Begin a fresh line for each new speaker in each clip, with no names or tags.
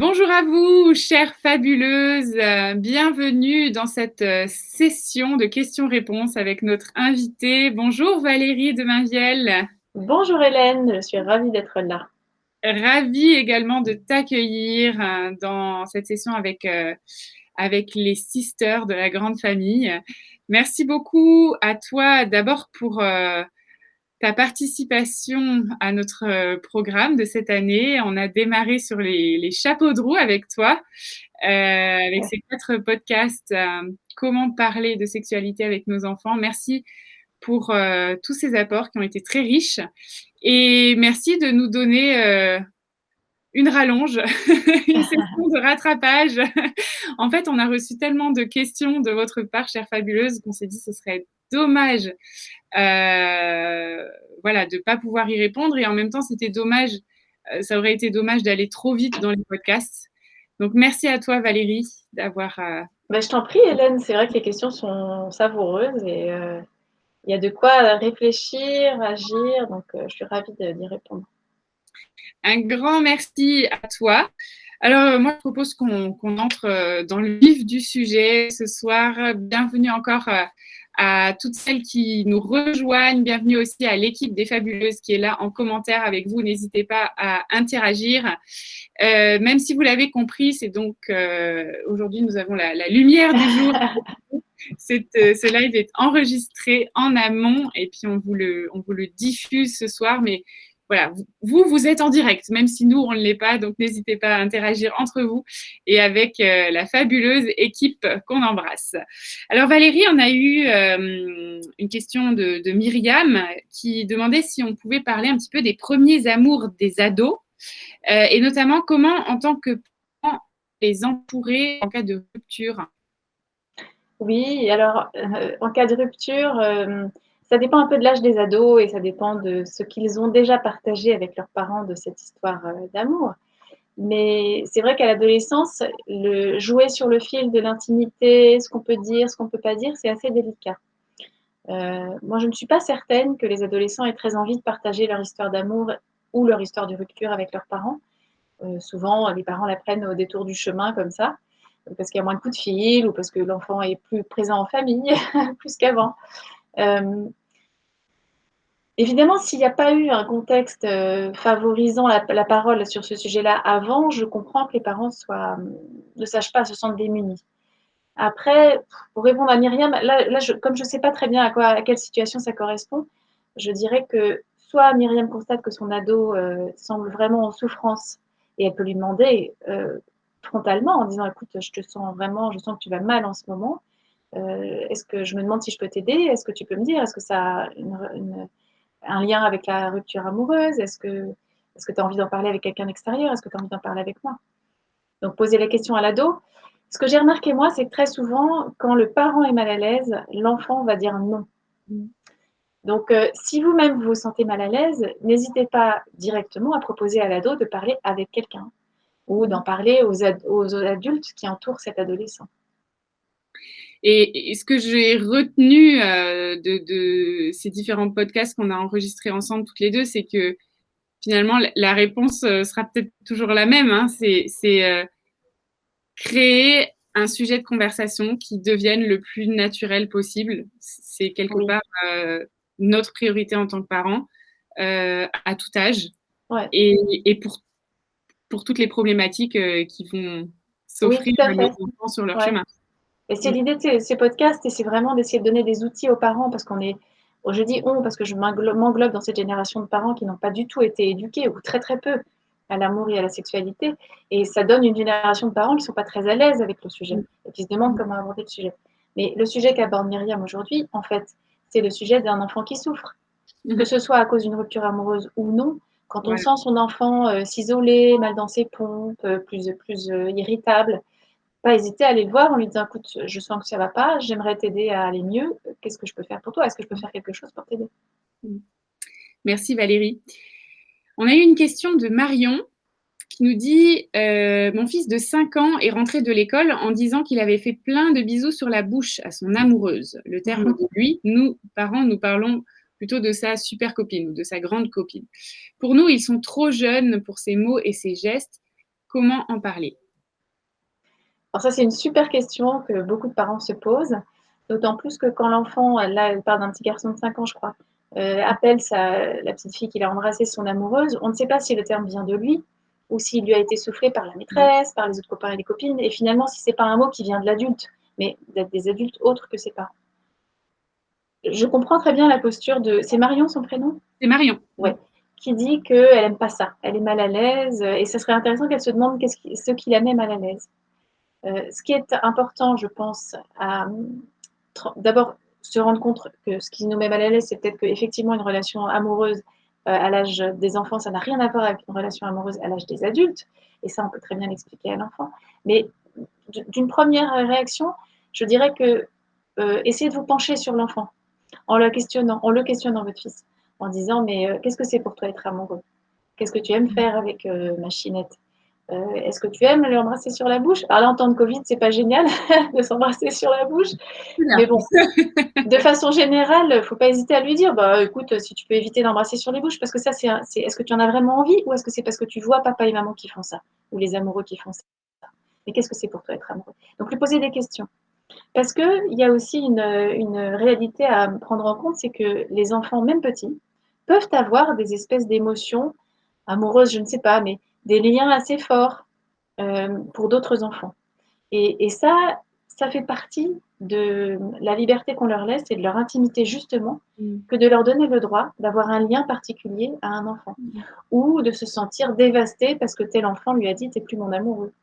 Bonjour à vous, chères fabuleuses. Bienvenue dans cette session de questions-réponses avec notre invitée. Bonjour Valérie de Mainvielle.
Bonjour Hélène, je suis ravie d'être là.
Ravie également de t'accueillir dans cette session avec les sisters de la grande famille. Merci beaucoup à toi d'abord pour ta participation à notre programme de cette année. On a démarré sur les chapeaux de roue avec toi, avec ces 4 podcasts, comment parler de sexualité avec nos enfants. Merci pour tous ces apports qui ont été très riches. Et merci de nous donner une rallonge, une session de rattrapage. En fait, on a reçu tellement de questions de votre part, chère fabuleuse, qu'on s'est dit que ce serait dommage voilà, de ne pas pouvoir y répondre. Et en même temps, c'était dommage, ça aurait été dommage d'aller trop vite dans les podcasts. Donc, merci à toi, Valérie, d'avoir...
Je t'en prie Hélène, c'est vrai que les questions sont savoureuses et il y a de quoi réfléchir, agir, donc je suis ravie d'y répondre.
Un grand merci à toi. Alors, moi, je propose qu'on entre dans le vif du sujet ce soir. Bienvenue encore à toutes celles qui nous rejoignent. Bienvenue aussi à l'équipe des Fabuleuses qui est là en commentaire avec vous. N'hésitez pas à interagir. Même si vous l'avez compris, c'est donc aujourd'hui, nous avons la lumière du jour. Ce live est enregistré en amont et puis on vous le diffuse ce soir. Mais voilà, vous êtes en direct, même si nous, on ne l'est pas. Donc, n'hésitez pas à interagir entre vous et avec la fabuleuse équipe qu'on embrasse. Alors, Valérie, on a eu une question de Myriam qui demandait si on pouvait parler un petit peu des premiers amours des ados et notamment comment, en tant que parents, les entourer en cas de rupture.
Oui, alors en cas de rupture, ça dépend un peu de l'âge des ados et ça dépend de ce qu'ils ont déjà partagé avec leurs parents de cette histoire d'amour. Mais c'est vrai qu'à l'adolescence, jouer sur le fil de l'intimité, ce qu'on peut dire, ce qu'on ne peut pas dire, c'est assez délicat. Moi, je ne suis pas certaine que les adolescents aient très envie de partager leur histoire d'amour ou leur histoire de rupture avec leurs parents. Souvent, les parents la prennent au détour du chemin comme ça, parce qu'il y a moins de coups de fil ou parce que l'enfant est plus présent en famille, plus qu'avant. Évidemment, s'il n'y a pas eu un contexte favorisant la parole sur ce sujet-là avant, je comprends que les parents ne sachent pas, se sentent démunis. Après, pour répondre à Myriam, comme je ne sais pas très bien à quelle situation ça correspond, je dirais que soit Myriam constate que son ado semble vraiment en souffrance et elle peut lui demander frontalement en disant écoute, je sens que tu vas mal en ce moment. Est-ce que je me demande si je peux t'aider? Est-ce que tu peux me dire? Est-ce que ça a un lien avec la rupture amoureuse? Est-ce que tu as envie d'en parler avec quelqu'un d'extérieur? Est-ce que tu as envie d'en parler avec moi? Donc, poser la question à l'ado. Ce que j'ai remarqué, moi, c'est que très souvent, quand le parent est mal à l'aise, l'enfant va dire non. Donc, si vous-même vous vous sentez mal à l'aise, n'hésitez pas directement à proposer à l'ado de parler avec quelqu'un ou d'en parler aux adultes qui entourent cet adolescent.
Et ce que j'ai retenu de ces différents podcasts qu'on a enregistrés ensemble toutes les deux, c'est que finalement, la réponse sera peut-être toujours la même. Hein. C'est créer un sujet de conversation qui devienne le plus naturel possible. C'est quelque part notre priorité en tant que parents, à tout âge,
Ouais.
et pour toutes les problématiques qui vont s'offrir
Tout à
à nos
fait.
enfants sur leur
Ouais.
chemin.
Et c'est l'idée de ces podcasts, et c'est vraiment d'essayer de donner des outils aux parents, parce je dis on, parce que je m'englobe dans cette génération de parents qui n'ont pas du tout été éduqués, ou très très peu, à l'amour et à la sexualité. Et ça donne une génération de parents qui ne sont pas très à l'aise avec le sujet, et qui se demandent comment aborder le sujet. Mais le sujet qu'aborde Myriam aujourd'hui, en fait, c'est le sujet d'un enfant qui souffre. Que ce soit à cause d'une rupture amoureuse ou non, quand on
Voilà.
sent son enfant s'isoler, mal dans ses pompes, plus irritable, pas hésiter à aller le voir en lui disant écoute, je sens que ça va pas, j'aimerais t'aider à aller mieux, qu'est-ce que je peux faire pour toi? Est-ce que je peux faire quelque chose pour t'aider?
Merci Valérie. On a eu une question de Marion qui nous dit mon fils de 5 ans est rentré de l'école en disant qu'il avait fait plein de bisous sur la bouche à son amoureuse. Le terme de lui, nous, parents, nous parlons plutôt de sa super copine ou de sa grande copine. Pour nous, ils sont trop jeunes pour ces mots et ces gestes. comment en parler?
Alors ça, c'est une super question que beaucoup de parents se posent, d'autant plus que quand l'enfant, là, elle parle d'un petit garçon de 5 ans, je crois, appelle la petite fille qu'il a embrassée son amoureuse, on ne sait pas si le terme vient de lui ou s'il lui a été soufflé par la maîtresse, par les autres copains et les copines, et finalement, si c'est pas un mot qui vient de l'adulte, mais des adultes autres que ses parents. Je comprends très bien la posture de... C'est Marion son prénom?
C'est Marion.
Ouais. Qui dit qu'elle n'aime pas ça, elle est mal à l'aise, et ça serait intéressant qu'elle se demande ce qui la met mal à l'aise. Ce qui est important, je pense, d'abord se rendre compte que ce qui nous met mal à l'aise, c'est peut-être qu'effectivement une relation amoureuse à l'âge des enfants, ça n'a rien à voir avec une relation amoureuse à l'âge des adultes, et ça, on peut très bien l'expliquer à l'enfant. Mais d'une première réaction, je dirais que essayez de vous pencher sur l'enfant en le questionnant votre fils, en disant mais qu'est-ce que c'est pour toi être amoureux? Qu'est-ce que tu aimes faire avec Machinette? Est-ce que tu aimes l'embrasser sur la bouche? Alors là, en temps de Covid, c'est pas génial de s'embrasser sur la bouche, mais bon, de façon générale, il ne faut pas hésiter à lui dire, bah écoute, si tu peux éviter d'embrasser sur les bouches, parce que ça, est-ce que tu en as vraiment envie ou est-ce que c'est parce que tu vois papa et maman qui font ça, ou les amoureux qui font ça? Mais qu'est-ce que c'est pour toi être amoureux? Donc lui poser des questions. Parce qu'il y a aussi une réalité à prendre en compte, c'est que les enfants, même petits, peuvent avoir des espèces d'émotions amoureuses, je ne sais pas, mais des liens assez forts pour d'autres enfants. Et ça fait partie de la liberté qu'on leur laisse et de leur intimité, justement, que de leur donner le droit d'avoir un lien particulier à un enfant. Ou de se sentir dévasté parce que tel enfant lui a dit « t'es plus mon amoureux ».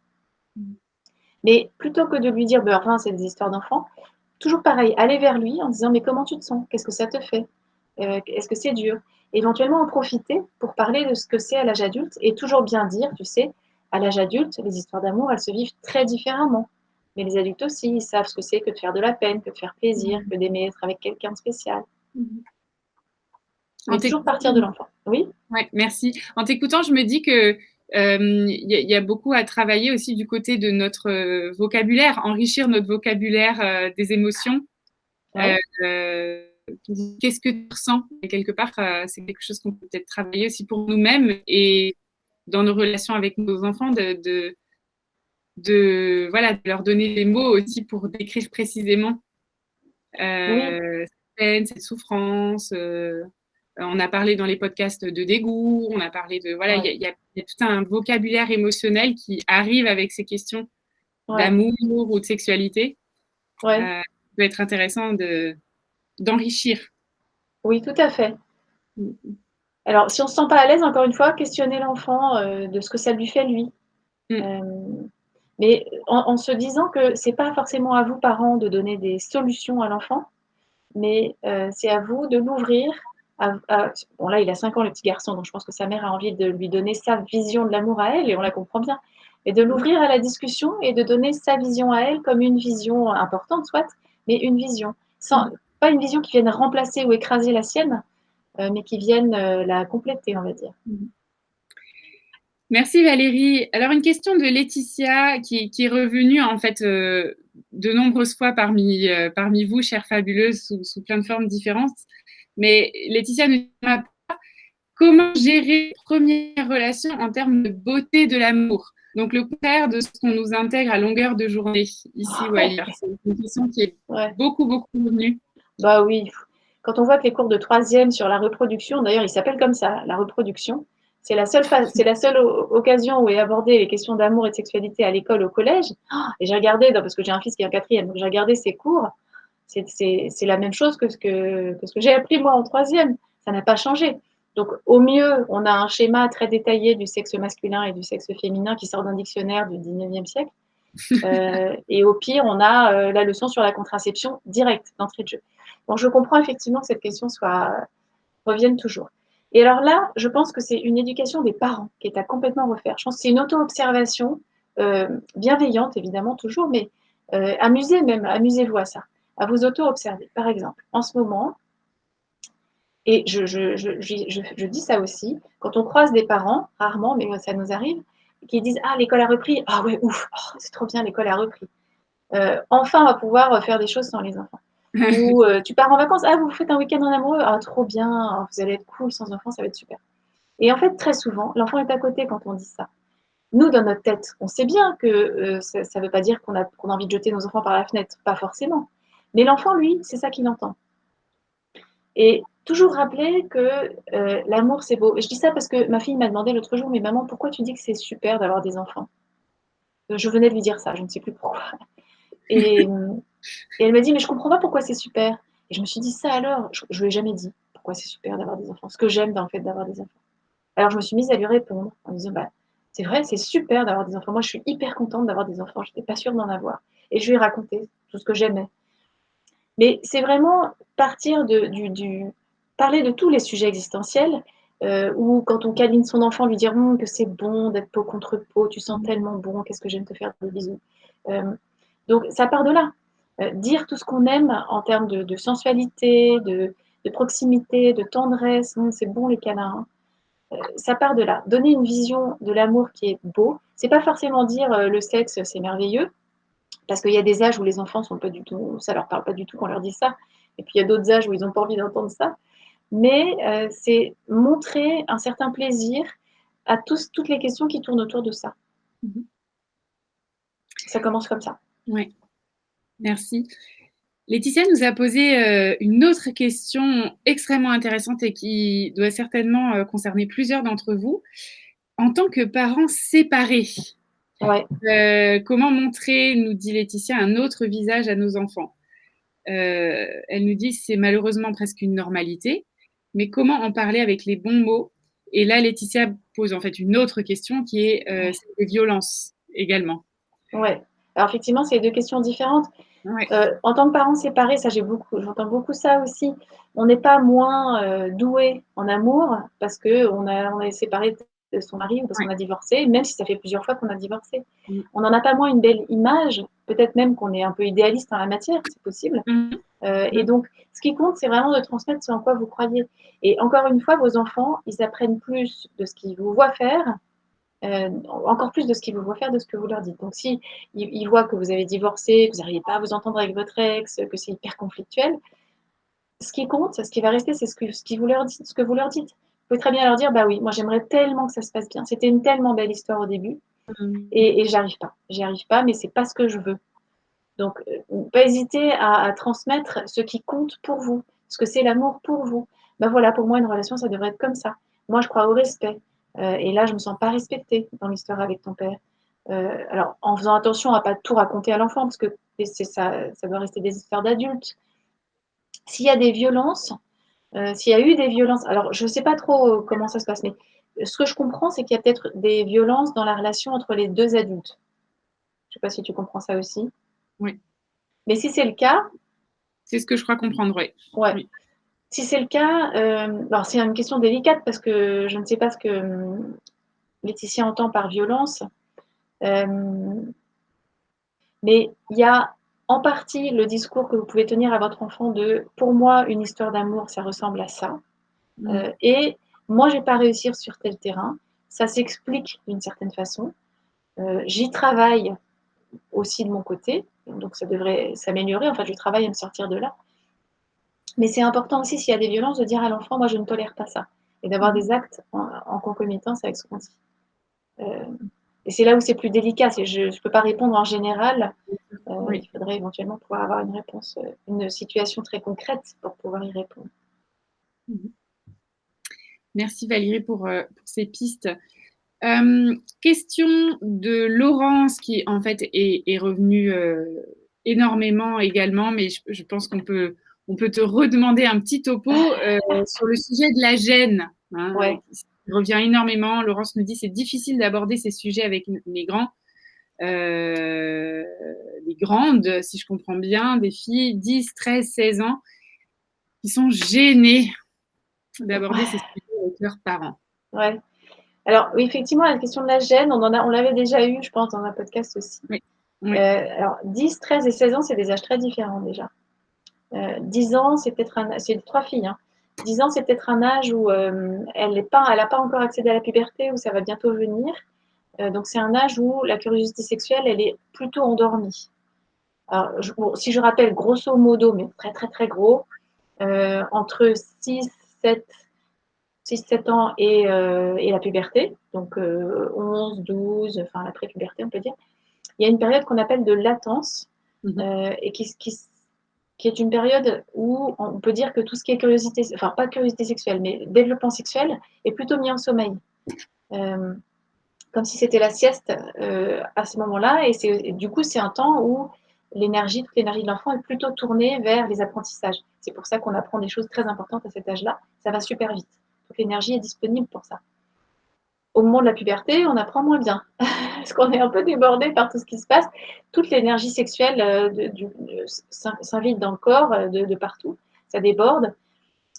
Mais plutôt que de lui dire bah, « enfin, c'est des histoires d'enfants », toujours pareil, aller vers lui en disant « mais comment tu te sens? Qu'est-ce que ça te fait? Est-ce que c'est dur ?» Éventuellement en profiter pour parler de ce que c'est à l'âge adulte et toujours bien dire, tu sais, à l'âge adulte, les histoires d'amour, elles se vivent très différemment. Mais les adultes aussi, ils savent ce que c'est que de faire de la peine, que de faire plaisir, que d'aimer être avec quelqu'un de spécial. Mais toujours partir de l'enfant. Oui?
Ouais, merci. En t'écoutant, je me dis que y a beaucoup à travailler aussi du côté de notre vocabulaire, enrichir notre vocabulaire des émotions.
Ouais.
Qu'est-ce que tu ressens? Et quelque part, c'est quelque chose qu'on peut peut-être travailler aussi pour nous-mêmes et dans nos relations avec nos enfants, voilà, de leur donner des mots aussi pour décrire précisément cette peine, cette souffrance. On a parlé dans les podcasts de dégoût, on a parlé de... Voilà, il y a tout un vocabulaire émotionnel qui arrive avec ces questions d'amour ou de sexualité. Ça peut être intéressant d'enrichir.
Oui, tout à fait. Alors, si on ne se sent pas à l'aise, encore une fois, questionner l'enfant de ce que ça lui fait, lui. Mais en se disant que ce n'est pas forcément à vous, parents, de donner des solutions à l'enfant, mais c'est à vous de l'ouvrir. Bon, là, il a 5 ans, le petit garçon, donc je pense que sa mère a envie de lui donner sa vision de l'amour à elle, et on la comprend bien. Mais de l'ouvrir à la discussion et de donner sa vision à elle comme une vision importante, soit, mais une vision. Pas une vision qui vienne remplacer ou écraser la sienne, mais qui vienne la compléter, on va dire.
Merci Valérie. Alors une question de Laetitia qui est revenue en fait de nombreuses fois parmi vous, chères fabuleuses, sous plein de formes différentes. Mais Laetitia ne dit pas comment gérer la première relation en termes de beauté de l'amour. Donc le contraire de ce qu'on nous intègre à longueur de journée, ici ou ailleurs. C'est une question qui est beaucoup revenue.
Bah oui. Quand on voit que les cours de 3e sur la reproduction, d'ailleurs ils s'appellent comme ça, la reproduction, c'est la seule occasion où est abordée les questions d'amour et de sexualité à l'école, au collège. Et j'ai regardé, parce que j'ai un fils qui est en 4e, donc j'ai regardé ces cours. C'est la même chose que ce que j'ai appris moi en 3e. Ça n'a pas changé. Donc au mieux, on a un schéma très détaillé du sexe masculin et du sexe féminin qui sort d'un dictionnaire du 19e siècle. Et au pire, on a la leçon sur la contraception directe, d'entrée de jeu. Bon, je comprends effectivement que cette question revienne toujours. Et alors là, je pense que c'est une éducation des parents qui est à complètement refaire. Je pense que c'est une auto-observation bienveillante, évidemment, toujours, mais amusez-vous à ça, à vous auto-observer. Par exemple, en ce moment, et je dis ça aussi, quand on croise des parents, rarement, mais ça nous arrive, qui disent « Ah, l'école a repris. Ah ouais, ouf, c'est trop bien, l'école a repris. Enfin, on va pouvoir faire des choses sans les enfants. » Ou tu pars en vacances, ah, vous faites un week-end en amoureux, ah, trop bien, vous allez être cool sans enfants, ça va être super. Et en fait, très souvent, l'enfant est à côté quand on dit ça. Nous, dans notre tête, on sait bien que ça ne veut pas dire qu'on a envie de jeter nos enfants par la fenêtre, pas forcément. Mais l'enfant, lui, c'est ça qu'il entend. Et toujours rappeler que l'amour, c'est beau. Et je dis ça parce que ma fille m'a demandé l'autre jour, mais maman, pourquoi tu dis que c'est super d'avoir des enfants? Je venais de lui dire ça, je ne sais plus pourquoi. Et, et elle m'a dit, mais je comprends pas pourquoi c'est super. Et je me suis dit, ça alors, je ne lui ai jamais dit pourquoi c'est super d'avoir des enfants, ce que j'aime dans le fait d'avoir des enfants. Alors je me suis mise à lui répondre en lui disant, bah, c'est vrai, c'est super d'avoir des enfants. Moi, je suis hyper contente d'avoir des enfants, je n'étais pas sûre d'en avoir. Et je lui ai raconté tout ce que j'aimais. Mais c'est vraiment partir parler de tous les sujets existentiels, ou quand on câline son enfant, lui dire que c'est bon d'être peau contre peau, tu sens tellement bon, qu'est-ce que j'aime te faire des bisous. Donc ça part de là. Dire tout ce qu'on aime en termes de sensualité, de proximité, de tendresse, c'est bon les câlins. Ça part de là. Donner une vision de l'amour qui est beau, c'est pas forcément dire le sexe c'est merveilleux, parce qu'il y a des âges où les enfants sont pas du tout, ça leur parle pas du tout qu'on leur dit ça. Et puis il y a d'autres âges où ils n'ont pas envie d'entendre ça. Mais c'est montrer un certain plaisir à toutes les questions qui tournent autour de ça.
Mmh.
Ça commence comme ça.
Ouais, merci. Laetitia nous a posé une autre question extrêmement intéressante et qui doit certainement concerner plusieurs d'entre vous. En tant que parents séparés,
Ouais.
comment montrer, nous dit Laetitia, un autre visage à nos enfants? Elle nous dit c'est malheureusement presque une normalité, mais comment en parler avec les bons mots? Et là, Laetitia pose en fait une autre question qui est celle des violences également.
Ouais. Alors effectivement, c'est deux questions différentes.
Ouais.
En tant que parents séparés, ça j'entends beaucoup ça aussi. On n'est pas moins doué en amour parce qu'on est séparé de son mari ou parce qu'on a divorcé, même si ça fait plusieurs fois qu'on a divorcé.
Mmh.
On n'en a pas moins une belle image, peut-être même qu'on est un peu idéaliste en la matière, c'est possible.
Mmh.
Et donc, ce qui compte, c'est vraiment de transmettre ce en quoi vous croyez. Et encore une fois, vos enfants, ils apprennent plus de ce qu'ils vous voient faire, encore plus de ce qu'ils vous voient faire, de ce que vous leur dites. Donc, si ils voient que vous avez divorcé, que vous n'arrivez pas à vous entendre avec votre ex, que c'est hyper conflictuel, ce qui compte, ce qui va rester, c'est ce que vous leur dites. Vous pouvez très bien leur dire, bah oui, moi j'aimerais tellement que ça se passe bien. C'était une tellement belle histoire au début,
Mmh.
et j'y arrive pas, mais c'est pas ce que je veux. Donc, pas hésiter à transmettre ce qui compte pour vous, ce que c'est l'amour pour vous. Ben voilà, pour moi, une relation, ça devrait être comme ça. Moi, je crois au respect. Et là, je ne me sens pas respectée dans l'histoire avec ton père. Alors, en faisant attention à ne pas tout raconter à l'enfant, parce que ça doit rester des histoires d'adultes. S'il y a des violences, s'il y a eu des violences, alors je ne sais pas trop comment ça se passe, mais ce que je comprends, c'est qu'il y a peut-être des violences dans la relation entre les deux adultes. Je ne sais pas si tu comprends ça aussi.
Oui,
Mais si c'est le cas,
c'est ce que je crois comprendre, oui.
ouais.
Oui.
Si c'est le cas, alors c'est une question délicate parce que je ne sais pas ce que Laetitia entend par violence, euh, mais il y a en partie le discours que vous pouvez tenir à votre enfant de pour moi, une histoire d'amour, ça ressemble à ça.
Mmh.
Et moi, je n'ai pas réussi sur tel terrain. Ça s'explique d'une certaine façon. J'y travaille aussi de mon côté, donc ça devrait s'améliorer. En fait, je travaille à me sortir de là. Mais c'est important aussi, s'il y a des violences, de dire à l'enfant, moi, je ne tolère pas ça. Et d'avoir
Mmh.
des actes en concomitance avec ce qu'on dit. Euh, et c'est là où c'est plus délicat. Je ne peux pas répondre en général.
Oui.
Il faudrait éventuellement pouvoir avoir une réponse, une situation très concrète pour pouvoir y répondre.
Mmh. Merci Valérie pour ces pistes. Question de Laurence qui en fait est revenue énormément également, mais je pense on peut te redemander un petit topo sur le sujet de la gêne, hein,
Ouais,
qui revient énormément. Laurence nous dit c'est difficile d'aborder ces sujets avec les grands, les grandes, si je comprends bien, des filles 10, 13, 16 ans qui sont gênées d'aborder ces sujets avec leurs parents.
ouais. Alors, oui, effectivement, la question de la gêne, on l'avait déjà eu, je pense, dans un podcast aussi.
Oui, oui.
Alors, 10, 13 et 16 ans, c'est des âges très différents déjà. 10 ans, c'est peut-être c'est 3 filles, hein. 10 ans, c'est peut-être un âge où elle n'a pas encore accédé à la puberté, où ça va bientôt venir. Donc, c'est un âge où la curiosité sexuelle, elle est plutôt endormie. Alors, bon, si je rappelle grosso modo, mais très très très gros, entre 6, 7, 6-7 ans et la puberté, donc 11, 12, enfin la pré-puberté, on peut dire. Il y a une période qu'on appelle de latence et qui est une période où on peut dire que tout ce qui est curiosité, enfin pas curiosité sexuelle, mais développement sexuel est plutôt mis en sommeil. Comme si c'était la sieste à ce moment-là. Et du coup, c'est un temps où toute l'énergie de l'enfant est plutôt tournée vers les apprentissages. C'est pour ça qu'on apprend des choses très importantes à cet âge-là. Ça va super vite. Toute l'énergie est disponible pour ça. Au moment de la puberté, on apprend moins bien, parce qu'on est un peu débordé par tout ce qui se passe. Toute l'énergie sexuelle s'invite dans le corps de partout, ça déborde.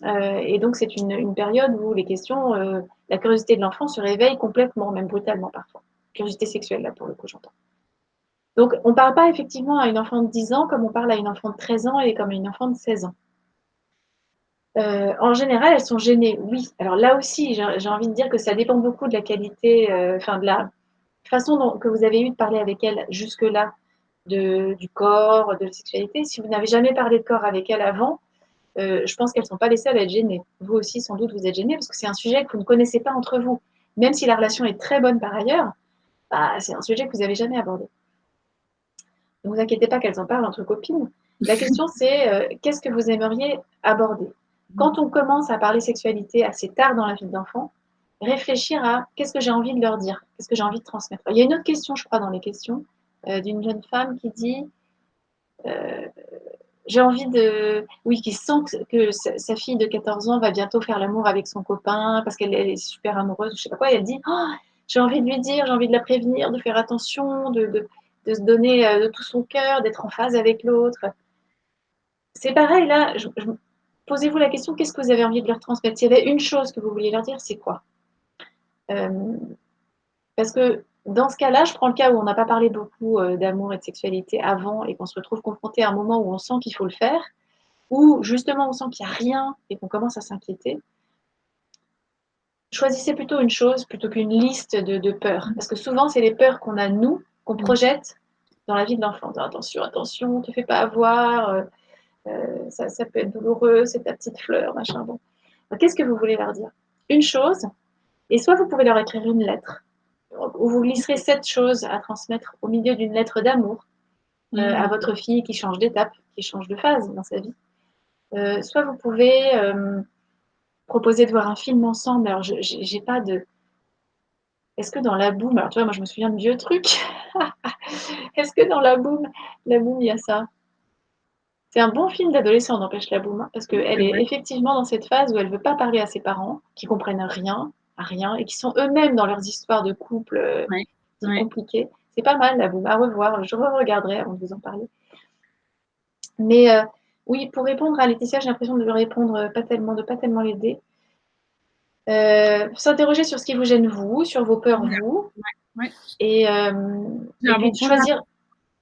Et donc, c'est une période où les questions, la curiosité de l'enfant se réveille complètement, même brutalement parfois. Curiosité sexuelle, là, pour le coup, j'entends. Donc, on ne parle pas effectivement à une enfant de 10 ans comme on parle à une enfant de 13 ans et comme à une enfant de 16 ans. En général, elles sont gênées, oui. Alors là aussi, j'ai envie de dire que ça dépend beaucoup de la qualité, de la façon que vous avez eu de parler avec elles jusque-là, du corps, de la sexualité. Si vous n'avez jamais parlé de corps avec elles avant, je pense qu'elles ne sont pas les seules à être gênées. Vous aussi, sans doute, vous êtes gênés parce que c'est un sujet que vous ne connaissez pas entre vous. Même si la relation est très bonne par ailleurs, c'est un sujet que vous n'avez jamais abordé. Ne vous inquiétez pas qu'elles en parlent entre copines. La question, c'est qu'est-ce que vous aimeriez aborder? Quand on commence à parler sexualité assez tard dans la vie de l'enfant, réfléchir à qu'est-ce que j'ai envie de leur dire, qu'est-ce que j'ai envie de transmettre. Il y a une autre question, je crois, dans les questions, d'une jeune femme qui dit j'ai envie de. Oui, qui sent que sa fille de 14 ans va bientôt faire l'amour avec son copain parce qu'elle est super amoureuse, je sais pas quoi, et elle dit oh, j'ai envie de lui dire, j'ai envie de la prévenir, de faire attention, de se donner de tout son cœur, d'être en phase avec l'autre. C'est pareil, là, posez-vous la question qu'est-ce que vous avez envie de leur transmettre? S'il y avait une chose que vous vouliez leur dire, c'est quoi? Parce que dans ce cas-là, je prends le cas où on n'a pas parlé beaucoup d'amour et de sexualité avant et qu'on se retrouve confronté à un moment où on sent qu'il faut le faire, ou justement on sent qu'il n'y a rien et qu'on commence à s'inquiéter. Choisissez plutôt une chose plutôt qu'une liste de peurs. Parce que souvent, c'est les peurs qu'on a, nous, qu'on projette dans la vie de l'enfant. Attention, attention, ne te fais pas avoir, ça peut être douloureux, c'est ta petite fleur, machin. Bon. Donc, qu'est-ce que vous voulez leur dire? Une chose, et soit vous pouvez leur écrire une lettre, où vous glisserez cette chose à transmettre au milieu d'une lettre d'amour à votre fille qui change d'étape, qui change de phase dans sa vie. Soit vous pouvez proposer de voir un film ensemble. Alors, j'ai pas de. Est-ce que dans La Boum, alors tu vois, moi je me souviens de vieux trucs. Est-ce que dans La Boum, il y a ça? C'est un bon film d'adolescent, n'empêche La Boum, parce qu'elle est effectivement dans cette phase où elle veut pas parler à ses parents, qui comprennent rien, à rien, et qui sont eux-mêmes dans leurs histoires de couple compliquées. C'est pas mal, La Boum, à revoir. Je re-regarderai avant de vous en parler. Mais oui, pour répondre à Laetitia, j'ai l'impression de lui répondre de pas tellement l'aider. S'interroger sur ce qui vous gêne vous, sur vos peurs vous, et puis choisir.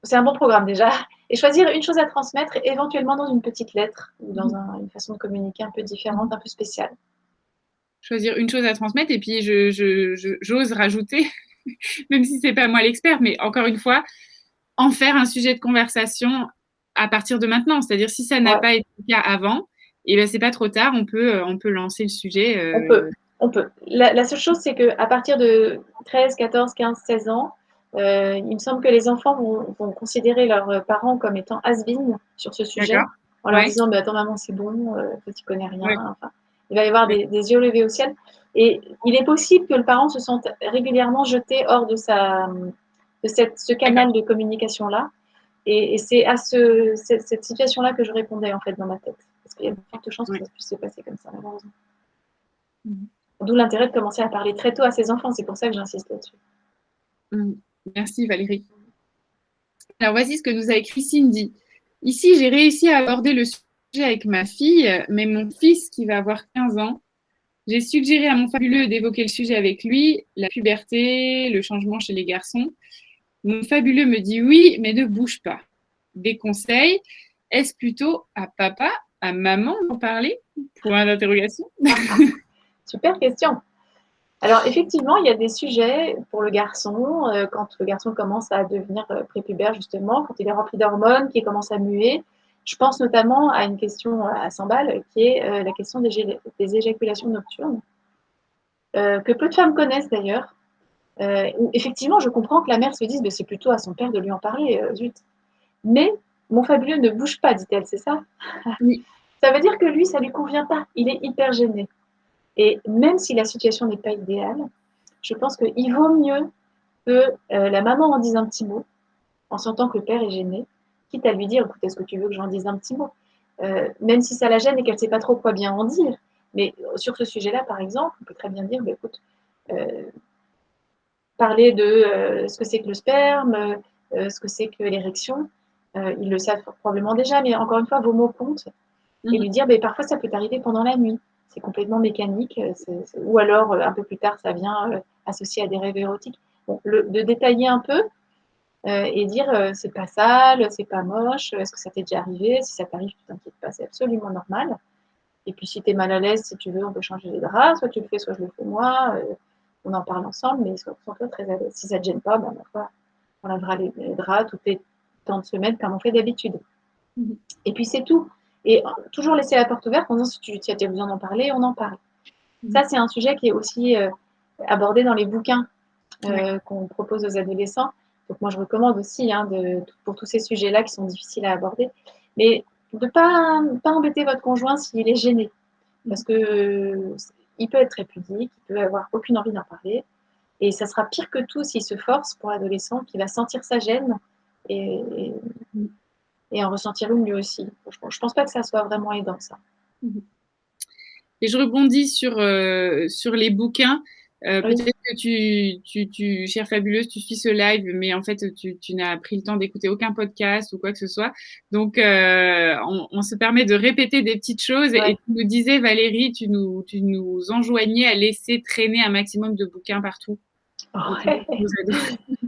C'est un bon programme déjà. Et choisir une chose à transmettre, éventuellement dans une petite lettre ou dans une façon de communiquer un peu différente, un peu spéciale.
Choisir une chose à transmettre et puis j'ose rajouter, même si c'est pas moi l'expert, mais encore une fois, en faire un sujet de conversation à partir de maintenant. C'est-à-dire si ça n'a pas été le cas avant, et ben c'est pas trop tard, on peut lancer le sujet.
On peut. La seule chose, c'est qu'à partir de 13, 14, 15, 16 ans, il me semble que les enfants vont considérer leurs parents comme étant has-been sur ce sujet, en leur disant attends maman c'est bon, toi tu connais rien. Enfin, il va y avoir des yeux levés au ciel. Et il est possible que le parent se sente régulièrement jeté hors de ce canal de communication-là. Et c'est à cette situation-là que je répondais en fait dans ma tête. Parce qu'il y a de fortes chances que ça puisse se passer comme ça, malheureusement. D'où l'intérêt de commencer à parler très tôt à ses enfants. C'est pour ça que j'insiste là-dessus.
Merci Valérie. Alors voici ce que nous a écrit Cindy. Ici, j'ai réussi à aborder le sujet avec ma fille, mais mon fils, qui va avoir 15 ans, j'ai suggéré à mon fabuleux d'évoquer le sujet avec lui, la puberté, le changement chez les garçons. Mon fabuleux me dit oui, mais ne bouge pas. Des conseils. Est-ce plutôt à papa, à maman d'en parler? Point d'interrogation.
Super question. Alors effectivement, il y a des sujets pour le garçon, quand le garçon commence à devenir prépubère justement, quand il est rempli d'hormones, qu'il commence à muer. Je pense notamment à une question à 100 balles qui est la question des éjaculations nocturnes. que peu de femmes connaissent d'ailleurs. Où effectivement, je comprends que la mère se dise, c'est plutôt à son père de lui en parler, zut. Mais mon fabuleux ne bouge pas, dit-elle, c'est ça?
Oui.
Ça veut dire que lui, ça lui convient pas. Il est hyper gêné. Et même si la situation n'est pas idéale, je pense qu'il vaut mieux que la maman en dise un petit mot, en sentant que le père est gêné, quitte à lui dire, écoute, est-ce que tu veux que j'en dise un petit mot? Même si ça la gêne et qu'elle ne sait pas trop quoi bien en dire. Mais sur ce sujet-là, par exemple, on peut très bien dire, écoute, parler de ce que c'est que le sperme, ce que c'est que l'érection. Ils le savent probablement déjà, mais encore une fois, vos mots comptent. Et lui dire, parfois, ça peut t'arriver pendant la nuit. C'est complètement mécanique. Ou alors, un peu plus tard, ça vient associé à des rêves érotiques. Bon, de détailler un peu et dire, c'est pas sale, c'est pas moche, est-ce que ça t'est déjà arrivé? Si ça t'arrive, tu t'inquiètes pas, c'est absolument normal. Et puis, si tu es mal à l'aise, si tu veux, on peut changer les draps. Soit tu le fais, soit je le fais moi. On en parle ensemble, mais sois toi très à l'aise. Si ça ne te gêne pas, on lavera les draps toutes les temps de semaine comme on fait d'habitude. Et puis c'est tout. Et toujours laisser la porte ouverte en disant si tu as besoin d'en parler, on en parle. Ça, c'est un sujet qui est aussi abordé dans les bouquins qu'on propose aux adolescents. Donc moi, je recommande aussi pour tous ces sujets-là qui sont difficiles à aborder. Mais de ne pas embêter votre conjoint s'il est gêné. Parce qu'il peut être très pudique, il peut avoir aucune envie d'en parler. Et ça sera pire que tout s'il se force pour l'adolescent, qui va sentir sa gêne et en ressentir une lui aussi. Je ne pense pas que ça soit vraiment aidant, ça.
Et je rebondis sur les bouquins.
Oui.
Peut-être que chère Fabuleuse, tu suis ce live, mais en fait, tu n'as pris le temps d'écouter aucun podcast ou quoi que ce soit. Donc, on se permet de répéter des petites choses. Ouais. Et tu nous disais, Valérie, tu nous enjoignais à laisser traîner un maximum de bouquins partout.
Ouais.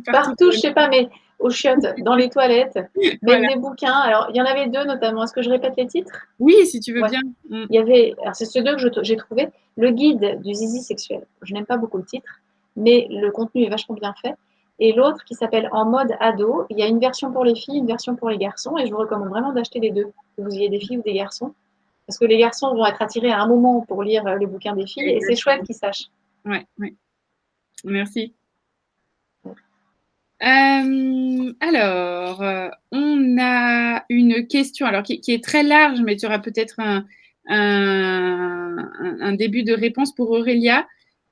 Partout, je sais pas, mais aux chiottes, dans les toilettes, mettre des bouquins. Alors, il y en avait 2 notamment. Est-ce que je répète les titres?
Oui, si tu veux bien.
Il y avait, alors c'est ceux 2 que j'ai trouvé. Le guide du zizi sexuel. Je n'aime pas beaucoup le titre, mais le contenu est vachement bien fait. Et l'autre qui s'appelle En mode ado. Il y a une version pour les filles, une version pour les garçons. Et je vous recommande vraiment d'acheter les 2, que vous ayez des filles ou des garçons. Parce que les garçons vont être attirés à un moment pour lire les bouquins des filles. Et c'est chouette qu'ils sachent.
Ouais. Merci. Alors, on a une question alors, qui est très large, mais tu auras peut-être un début de réponse pour Aurélia,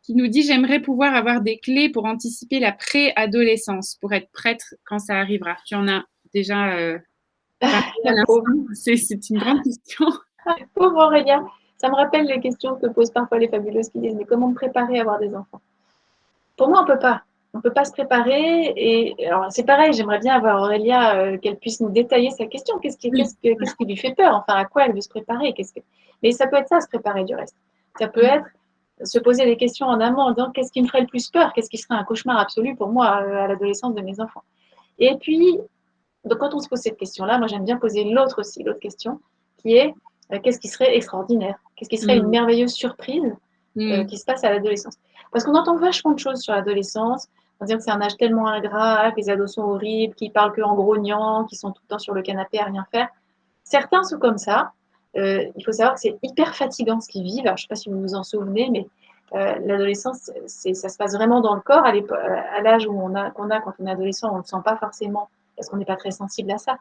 qui nous dit « J'aimerais pouvoir avoir des clés pour anticiper la préadolescence, pour être prête quand ça arrivera. » Tu en as déjà c'est une grande question.
Pauvre Aurélia, ça me rappelle les questions que posent parfois les fabuleuses qui disent « Mais comment me préparer à avoir des enfants ?» Pour moi, on peut pas. On ne peut pas se préparer. Et alors, c'est pareil, j'aimerais bien avoir Aurélia, qu'elle puisse nous détailler sa question. Qu'est-ce qui lui fait peur? Enfin, à quoi elle veut se préparer? Mais ça peut être ça, se préparer du reste. Ça peut être se poser des questions en amont en disant qu'est-ce qui me ferait le plus peur? Qu'est-ce qui serait un cauchemar absolu pour moi à l'adolescence de mes enfants? Et puis, donc, quand on se pose cette question-là, moi, j'aime bien poser l'autre question qui est qu'est-ce qui serait extraordinaire? Qu'est-ce qui serait une merveilleuse surprise qui se passe à l'adolescence? Parce qu'on entend vachement de choses sur l'adolescence. On dit que c'est un âge tellement ingrat, que les ados sont horribles, qu'ils parlent qu'en grognant, qu'ils sont tout le temps sur le canapé à rien faire. Certains sont comme ça. Il faut savoir que c'est hyper fatigant ce qu'ils vivent. Alors, je ne sais pas si vous vous en souvenez, mais l'adolescence, ça se passe vraiment dans le corps. À l'âge qu'on a quand on est adolescent, on ne le sent pas forcément parce qu'on n'est pas très sensible à ça.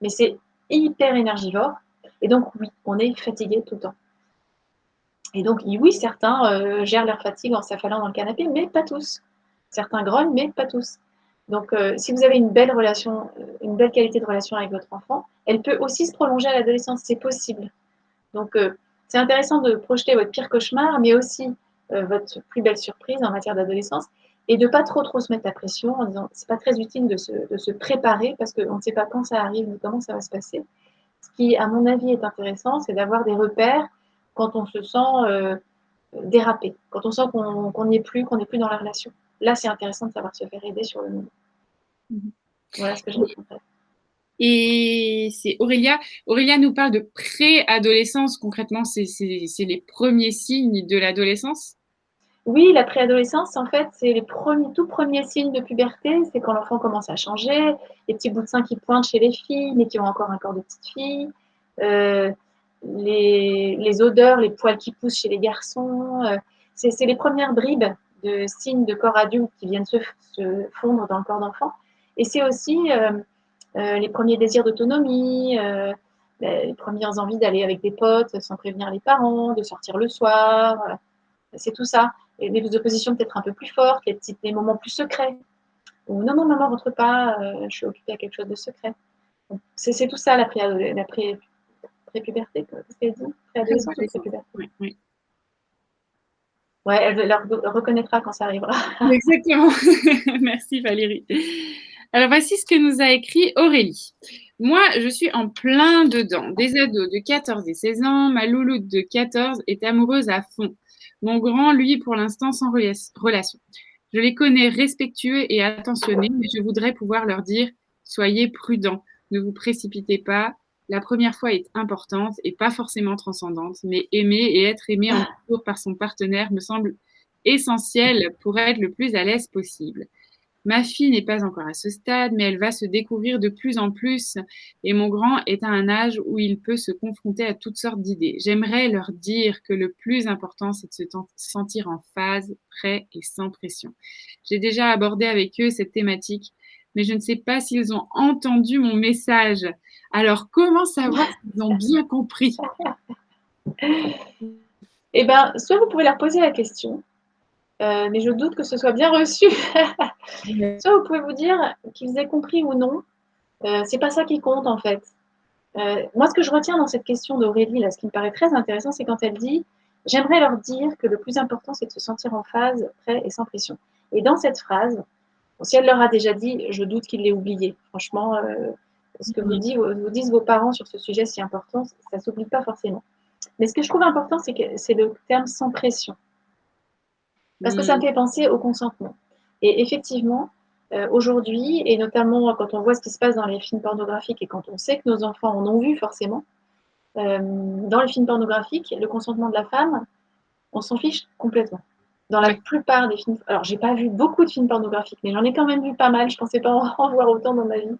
Mais c'est hyper énergivore. Et donc, oui, on est fatigué tout le temps. Et donc, oui, certains gèrent leur fatigue en s'affalant dans le canapé, mais pas tous. Certains grognent, mais pas tous. Donc, si vous avez une belle relation, une belle qualité de relation avec votre enfant, elle peut aussi se prolonger à l'adolescence, c'est possible. Donc, c'est intéressant de projeter votre pire cauchemar, mais aussi votre plus belle surprise en matière d'adolescence, et de ne pas trop se mettre la pression en disant c'est pas très utile de se préparer parce qu'on ne sait pas quand ça arrive ni comment ça va se passer. Ce qui, à mon avis, est intéressant, c'est d'avoir des repères quand on se sent dérapé, quand on sent qu'on n'y est plus, qu'on n'est plus dans la relation. Là, c'est intéressant de savoir se faire aider sur le moment. Voilà ce que je répondrais.
Et c'est Aurélia. Aurélia nous parle de préadolescence. Concrètement, c'est les premiers signes de l'adolescence?
Oui, la préadolescence, en fait, c'est les tout premiers signes de puberté. C'est quand l'enfant commence à changer, les petits bouts de seins qui pointent chez les filles, mais qui ont encore un corps de petite fille. Les odeurs, les poils qui poussent chez les garçons. c'est les premières bribes de signes de corps adulte qui viennent se fondre dans le corps d'enfant. Et c'est aussi les premiers désirs d'autonomie, les premières envies d'aller avec des potes sans prévenir les parents, de sortir le soir. C'est tout ça. Et des oppositions peut-être un peu plus fortes, les moments plus secrets. Ou non, non, maman, rentre pas, je suis occupée à quelque chose de secret. C'est tout ça, la prépuberté, qu'est-ce qu'elle dit? Préadolescence ou prépuberté?
Oui, oui.
Ouais, elle reconnaîtra quand ça arrivera.
Exactement. Merci Valérie. Alors voici ce que nous a écrit Aurélie. Moi, je suis en plein dedans. Des ados de 14 et 16 ans, ma louloute de 14 est amoureuse à fond. Mon grand, lui, pour l'instant, sans relation. Je les connais respectueux et attentionnés, mais je voudrais pouvoir leur dire, soyez prudents, ne vous précipitez pas. La première fois est importante et pas forcément transcendante, mais aimer et être aimé en retour par son partenaire me semble essentiel pour être le plus à l'aise possible. Ma fille n'est pas encore à ce stade, mais elle va se découvrir de plus en plus et mon grand est à un âge où il peut se confronter à toutes sortes d'idées. J'aimerais leur dire que le plus important, c'est de se sentir en phase, prêt et sans pression. J'ai déjà abordé avec eux cette thématique, mais je ne sais pas s'ils ont entendu mon message. Alors, comment savoir s'ils ont bien compris?
Eh bien, soit vous pouvez leur poser la question, mais je doute que ce soit bien reçu. Soit vous pouvez vous dire qu'ils aient compris ou non. C'est pas ça qui compte en fait. Moi, ce que je retiens dans cette question d'Aurélie, là, ce qui me paraît très intéressant, c'est quand elle dit j'aimerais leur dire que le plus important, c'est de se sentir en phase, prêt et sans pression. Et dans cette phrase, bon, si elle leur a déjà dit, je doute qu'ils l'aient oublié. Franchement, ce que vous disent vos parents sur ce sujet si important, ça ne s'oublie pas forcément. Mais ce que je trouve important, c'est le terme sans pression. Parce que ça me fait penser au consentement. Et effectivement, aujourd'hui, et notamment quand on voit ce qui se passe dans les films pornographiques et quand on sait que nos enfants en ont vu forcément, dans les films pornographiques, le consentement de la femme, on s'en fiche complètement. Dans la plupart des films, alors j'ai pas vu beaucoup de films pornographiques, mais j'en ai quand même vu pas mal. Je pensais pas en voir autant dans ma vie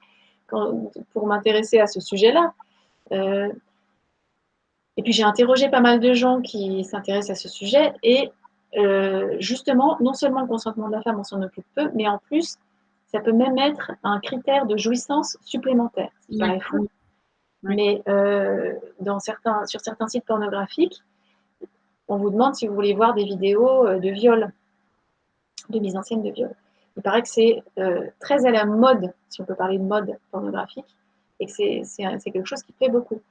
pour m'intéresser à ce sujet-là. Et puis j'ai interrogé pas mal de gens qui s'intéressent à ce sujet et justement, non seulement le consentement de la femme, on s'en occupe peu, mais en plus, ça peut même être un critère de jouissance supplémentaire, ce qui paraît fou. Mais sur certains sites pornographiques, on vous demande si vous voulez voir des vidéos de viol, de mise en scène de viol. Il paraît que c'est très à la mode, si on peut parler de mode pornographique, et que c'est quelque chose qui plaît beaucoup.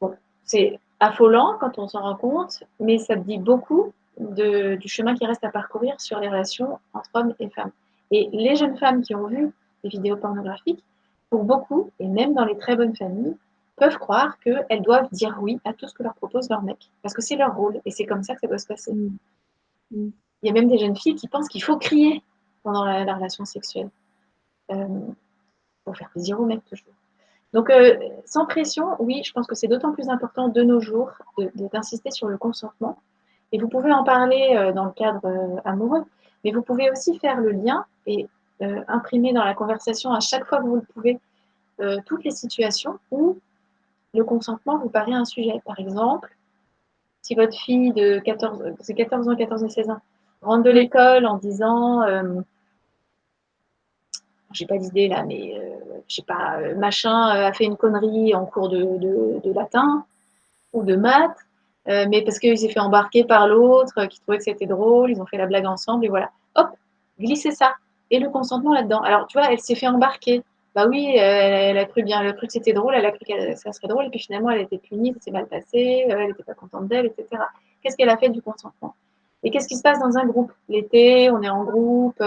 Bon, c'est affolant quand on s'en rend compte, mais ça dit beaucoup du chemin qui reste à parcourir sur les relations entre hommes et femmes. Et les jeunes femmes qui ont vu des vidéos pornographiques, pour beaucoup, et même dans les très bonnes familles, peuvent croire qu'elles doivent dire oui à tout ce que leur propose leur mec. Parce que c'est leur rôle, et c'est comme ça que ça doit se passer. Il y a même des jeunes filles qui pensent qu'il faut crier pendant la relation sexuelle. Pour faire plaisir au mec, toujours. Donc, sans pression, oui, je pense que c'est d'autant plus important de nos jours d'insister sur le consentement. Et vous pouvez en parler dans le cadre amoureux, mais vous pouvez aussi faire le lien et imprimer dans la conversation à chaque fois que vous le pouvez toutes les situations où le consentement vous paraît un sujet. Par exemple, si votre fille de 14 ans, 14 et 16 ans, rentre de l'école en disant j'ai pas d'idée là, mais je sais pas, machin a fait une connerie en cours de latin ou de maths, mais parce qu'il s'est fait embarquer par l'autre, qui trouvait que c'était drôle, ils ont fait la blague ensemble, et voilà. Hop, glissez ça. Et le consentement là-dedans. Alors, tu vois, elle s'est fait embarquer. Bah oui, elle a cru bien, elle a cru que c'était drôle, elle a cru que ça serait drôle, et puis finalement, elle a été punie, ça s'est mal passé, elle n'était pas contente d'elle, etc. Qu'est-ce qu'elle a fait du consentement? Et qu'est-ce qui se passe dans un groupe? L'été, on est en groupe.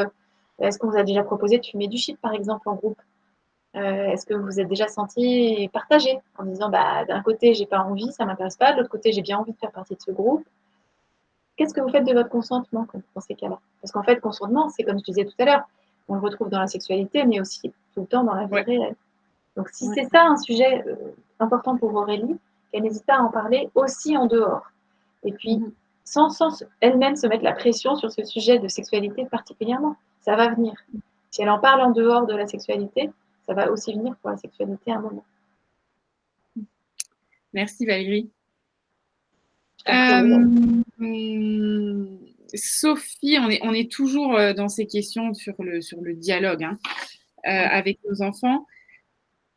Est-ce qu'on vous a déjà proposé de fumer du shit, par exemple, en groupe? Est-ce que vous vous êtes déjà senti partagé en disant bah, d'un côté, j'ai pas envie, ça m'intéresse pas, de l'autre côté, j'ai bien envie de faire partie de ce groupe. Qu'est-ce que vous faites de votre consentement dans ces cas-là? Parce qu'en fait, consentement, c'est comme je disais tout à l'heure, on le retrouve dans la sexualité, mais aussi tout le temps dans la vie réelle. Donc, si c'est ça un sujet important pour Aurélie, qu'elle n'hésite pas à en parler aussi en dehors. Et puis, sans elle-même se mettre la pression sur ce sujet de sexualité particulièrement. Ça va venir. Si elle en parle en dehors de la sexualité, ça va aussi venir pour la sexualité à un moment.
Merci Valérie. Sophie, on est toujours dans ces questions sur le dialogue avec nos enfants.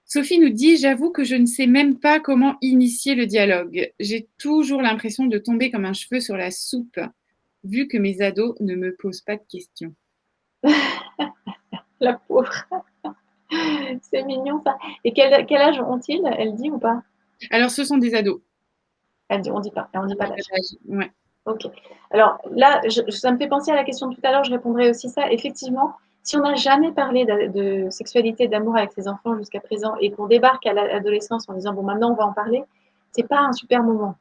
Sophie nous dit: j'avoue que je ne sais même pas comment initier le dialogue. J'ai toujours l'impression de tomber comme un cheveu sur la soupe, vu que mes ados ne me posent pas de questions.
La pauvre. C'est mignon ça. Et quel âge ont-ils? Elle dit ou pas?
Alors, ce sont des ados.
On dit pas l'âge.
Ouais.
Ok. Alors là, ça me fait penser à la question de tout à l'heure, je répondrai aussi ça. Effectivement, si on n'a jamais parlé de sexualité, d'amour avec ses enfants jusqu'à présent et qu'on débarque à l'adolescence en disant bon, maintenant on va en parler, c'est pas un super moment.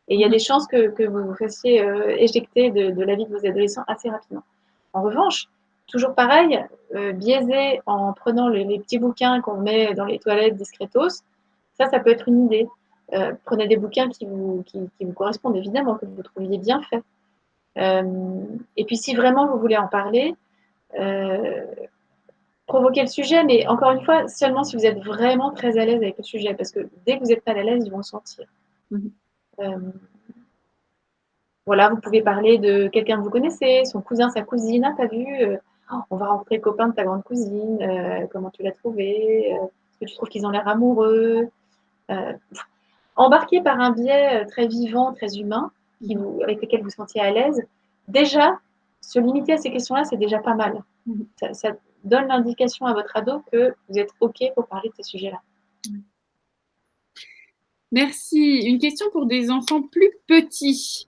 Et il y a des chances que vous vous fassiez éjecter de la vie de vos adolescents assez rapidement. En revanche, toujours pareil, biaisé en prenant les petits bouquins qu'on met dans les toilettes discretos, ça peut être une idée. Prenez des bouquins qui vous correspondent, évidemment, que vous trouviez bien faits. Et puis, si vraiment vous voulez en parler, provoquez le sujet, mais encore une fois, seulement si vous êtes vraiment très à l'aise avec le sujet, parce que dès que vous n'êtes pas à l'aise, ils vont le sentir. Voilà, vous pouvez parler de quelqu'un que vous connaissez, son cousin, sa cousine. Ah, t'as vu, on va rencontrer le copain de ta grande cousine. Comment tu l'as trouvé? Est-ce que tu trouves qu'ils ont l'air amoureux? Embarqué par un biais très vivant, très humain, avec lequel vous vous sentiez à l'aise, déjà, se limiter à ces questions-là, c'est déjà pas mal. Ça donne l'indication à votre ado que vous êtes OK pour parler de ces sujets-là.
Merci. Une question pour des enfants plus petits.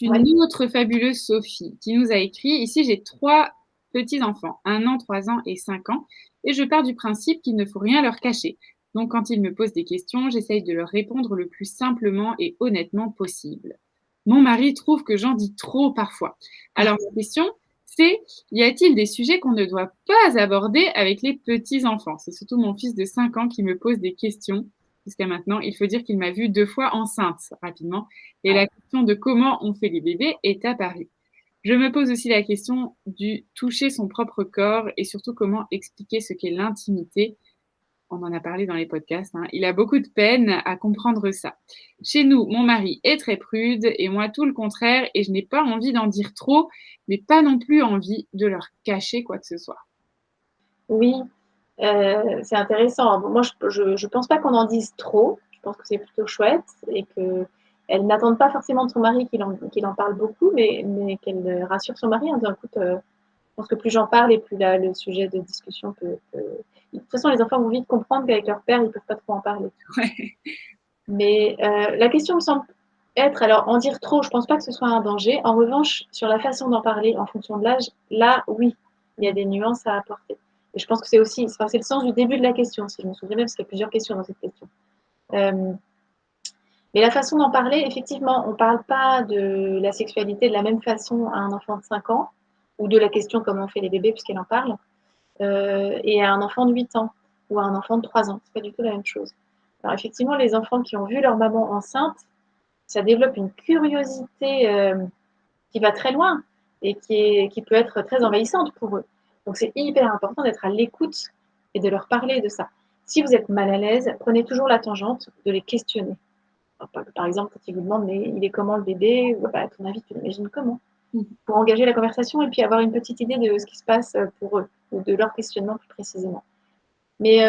Une autre fabuleuse Sophie qui nous a écrit: ici, j'ai 3 petits-enfants, 1 an, 3 ans et 5 ans, et je pars du principe qu'il ne faut rien leur cacher. Donc, quand ils me posent des questions, j'essaye de leur répondre le plus simplement et honnêtement possible. Mon mari trouve que j'en dis trop parfois. Alors, ma question, c'est: y a-t-il des sujets qu'on ne doit pas aborder avec les petits-enfants? C'est surtout mon fils de 5 ans qui me pose des questions. Jusqu'à maintenant, il faut dire qu'il m'a vue 2 fois enceinte, rapidement, et la question de comment on fait les bébés est apparue. Je me pose aussi la question du toucher son propre corps et surtout comment expliquer ce qu'est l'intimité. On en a parlé dans les podcasts. Il a beaucoup de peine à comprendre ça. Chez nous, mon mari est très prude et moi tout le contraire, et je n'ai pas envie d'en dire trop, mais pas non plus envie de leur cacher quoi que ce soit.
Oui, c'est intéressant. Moi, je pense pas qu'on en dise trop. Je pense que c'est plutôt chouette et qu'elle n'attende pas forcément de son mari qu'il en parle beaucoup, mais qu'elle rassure son mari en disant écoute, je pense que plus j'en parle et plus le sujet de discussion peut. De toute façon, les enfants vont vite comprendre qu'avec leur père, ils ne peuvent pas trop en parler.
Ouais.
Mais la question me semble être, alors en dire trop, je ne pense pas que ce soit un danger. En revanche, sur la façon d'en parler en fonction de l'âge, là, oui, il y a des nuances à apporter. Et je pense que c'est aussi, c'est le sens du début de la question, si je me souviens bien, parce qu'il y a plusieurs questions dans cette question. Mais la façon d'en parler, effectivement, on ne parle pas de la sexualité de la même façon à un enfant de 5 ans, ou de la question comment on fait les bébés, puisqu'elle en parle, et à un enfant de 8 ans, ou à un enfant de 3 ans. Ce n'est pas du tout la même chose. Alors effectivement, les enfants qui ont vu leur maman enceinte, ça développe une curiosité qui va très loin et qui peut être très envahissante pour eux. Donc c'est hyper important d'être à l'écoute et de leur parler de ça. Si vous êtes mal à l'aise, prenez toujours la tangente de les questionner. Par exemple, quand ils vous demandent mais il est comment le bébé, à ton avis, tu l'imagines comment? Pour engager la conversation et puis avoir une petite idée de ce qui se passe pour eux ou de leur questionnement plus précisément. Mais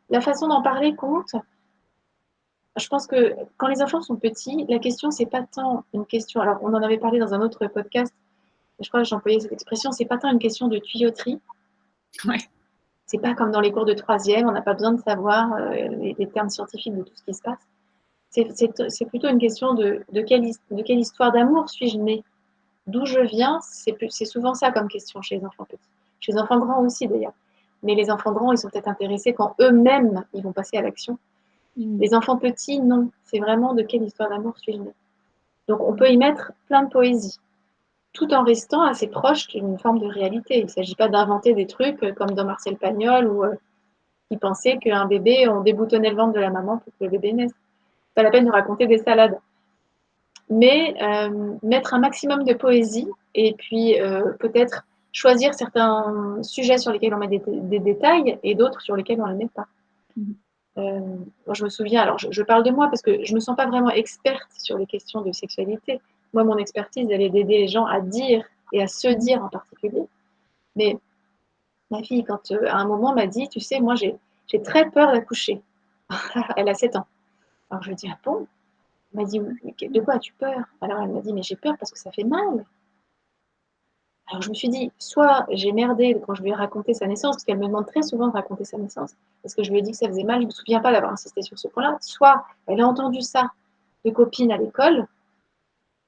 la façon d'en parler compte. Je pense que quand les enfants sont petits, la question, c'est pas tant une question. Alors, on en avait parlé dans un autre podcast, je crois que j'employais cette expression, c'est pas tant une question de tuyauterie.
Ouais.
C'est pas comme dans les cours de troisième, on n'a pas besoin de savoir les termes scientifiques de tout ce qui se passe. C'est plutôt une question de quelle histoire d'amour suis-je née? D'où je viens? C'est souvent ça comme question chez les enfants petits. Chez les enfants grands aussi, d'ailleurs. Mais les enfants grands, ils sont peut-être intéressés quand eux-mêmes, ils vont passer à l'action. Les enfants petits, non. C'est vraiment de quelle histoire d'amour suis-je née? Donc, on peut y mettre plein de poésie, tout en restant assez proche d'une forme de réalité. Il ne s'agit pas d'inventer des trucs comme dans Marcel Pagnol où il pensait qu'un bébé, on déboutonnait le ventre de la maman pour que le bébé naisse. Pas la peine de raconter des salades. Mais mettre un maximum de poésie et puis peut-être choisir certains sujets sur lesquels on met des détails et d'autres sur lesquels on ne les met pas. Moi, je me souviens, alors je parle de moi parce que je ne me sens pas vraiment experte sur les questions de sexualité. Moi, mon expertise, elle est d'aider les gens à dire et à se dire en particulier. Mais ma fille, quand à un moment, m'a dit, tu sais, moi, j'ai très peur d'accoucher. Elle a 7 ans. Alors je lui ai dit, ah bon? Elle m'a dit, de quoi as-tu peur? Alors elle m'a dit, mais j'ai peur parce que ça fait mal. Alors je me suis dit, soit j'ai merdé quand je lui ai raconté sa naissance, parce qu'elle me demande très souvent de raconter sa naissance, parce que je lui ai dit que ça faisait mal, je ne me souviens pas d'avoir insisté sur ce point-là, soit elle a entendu ça de copines à l'école,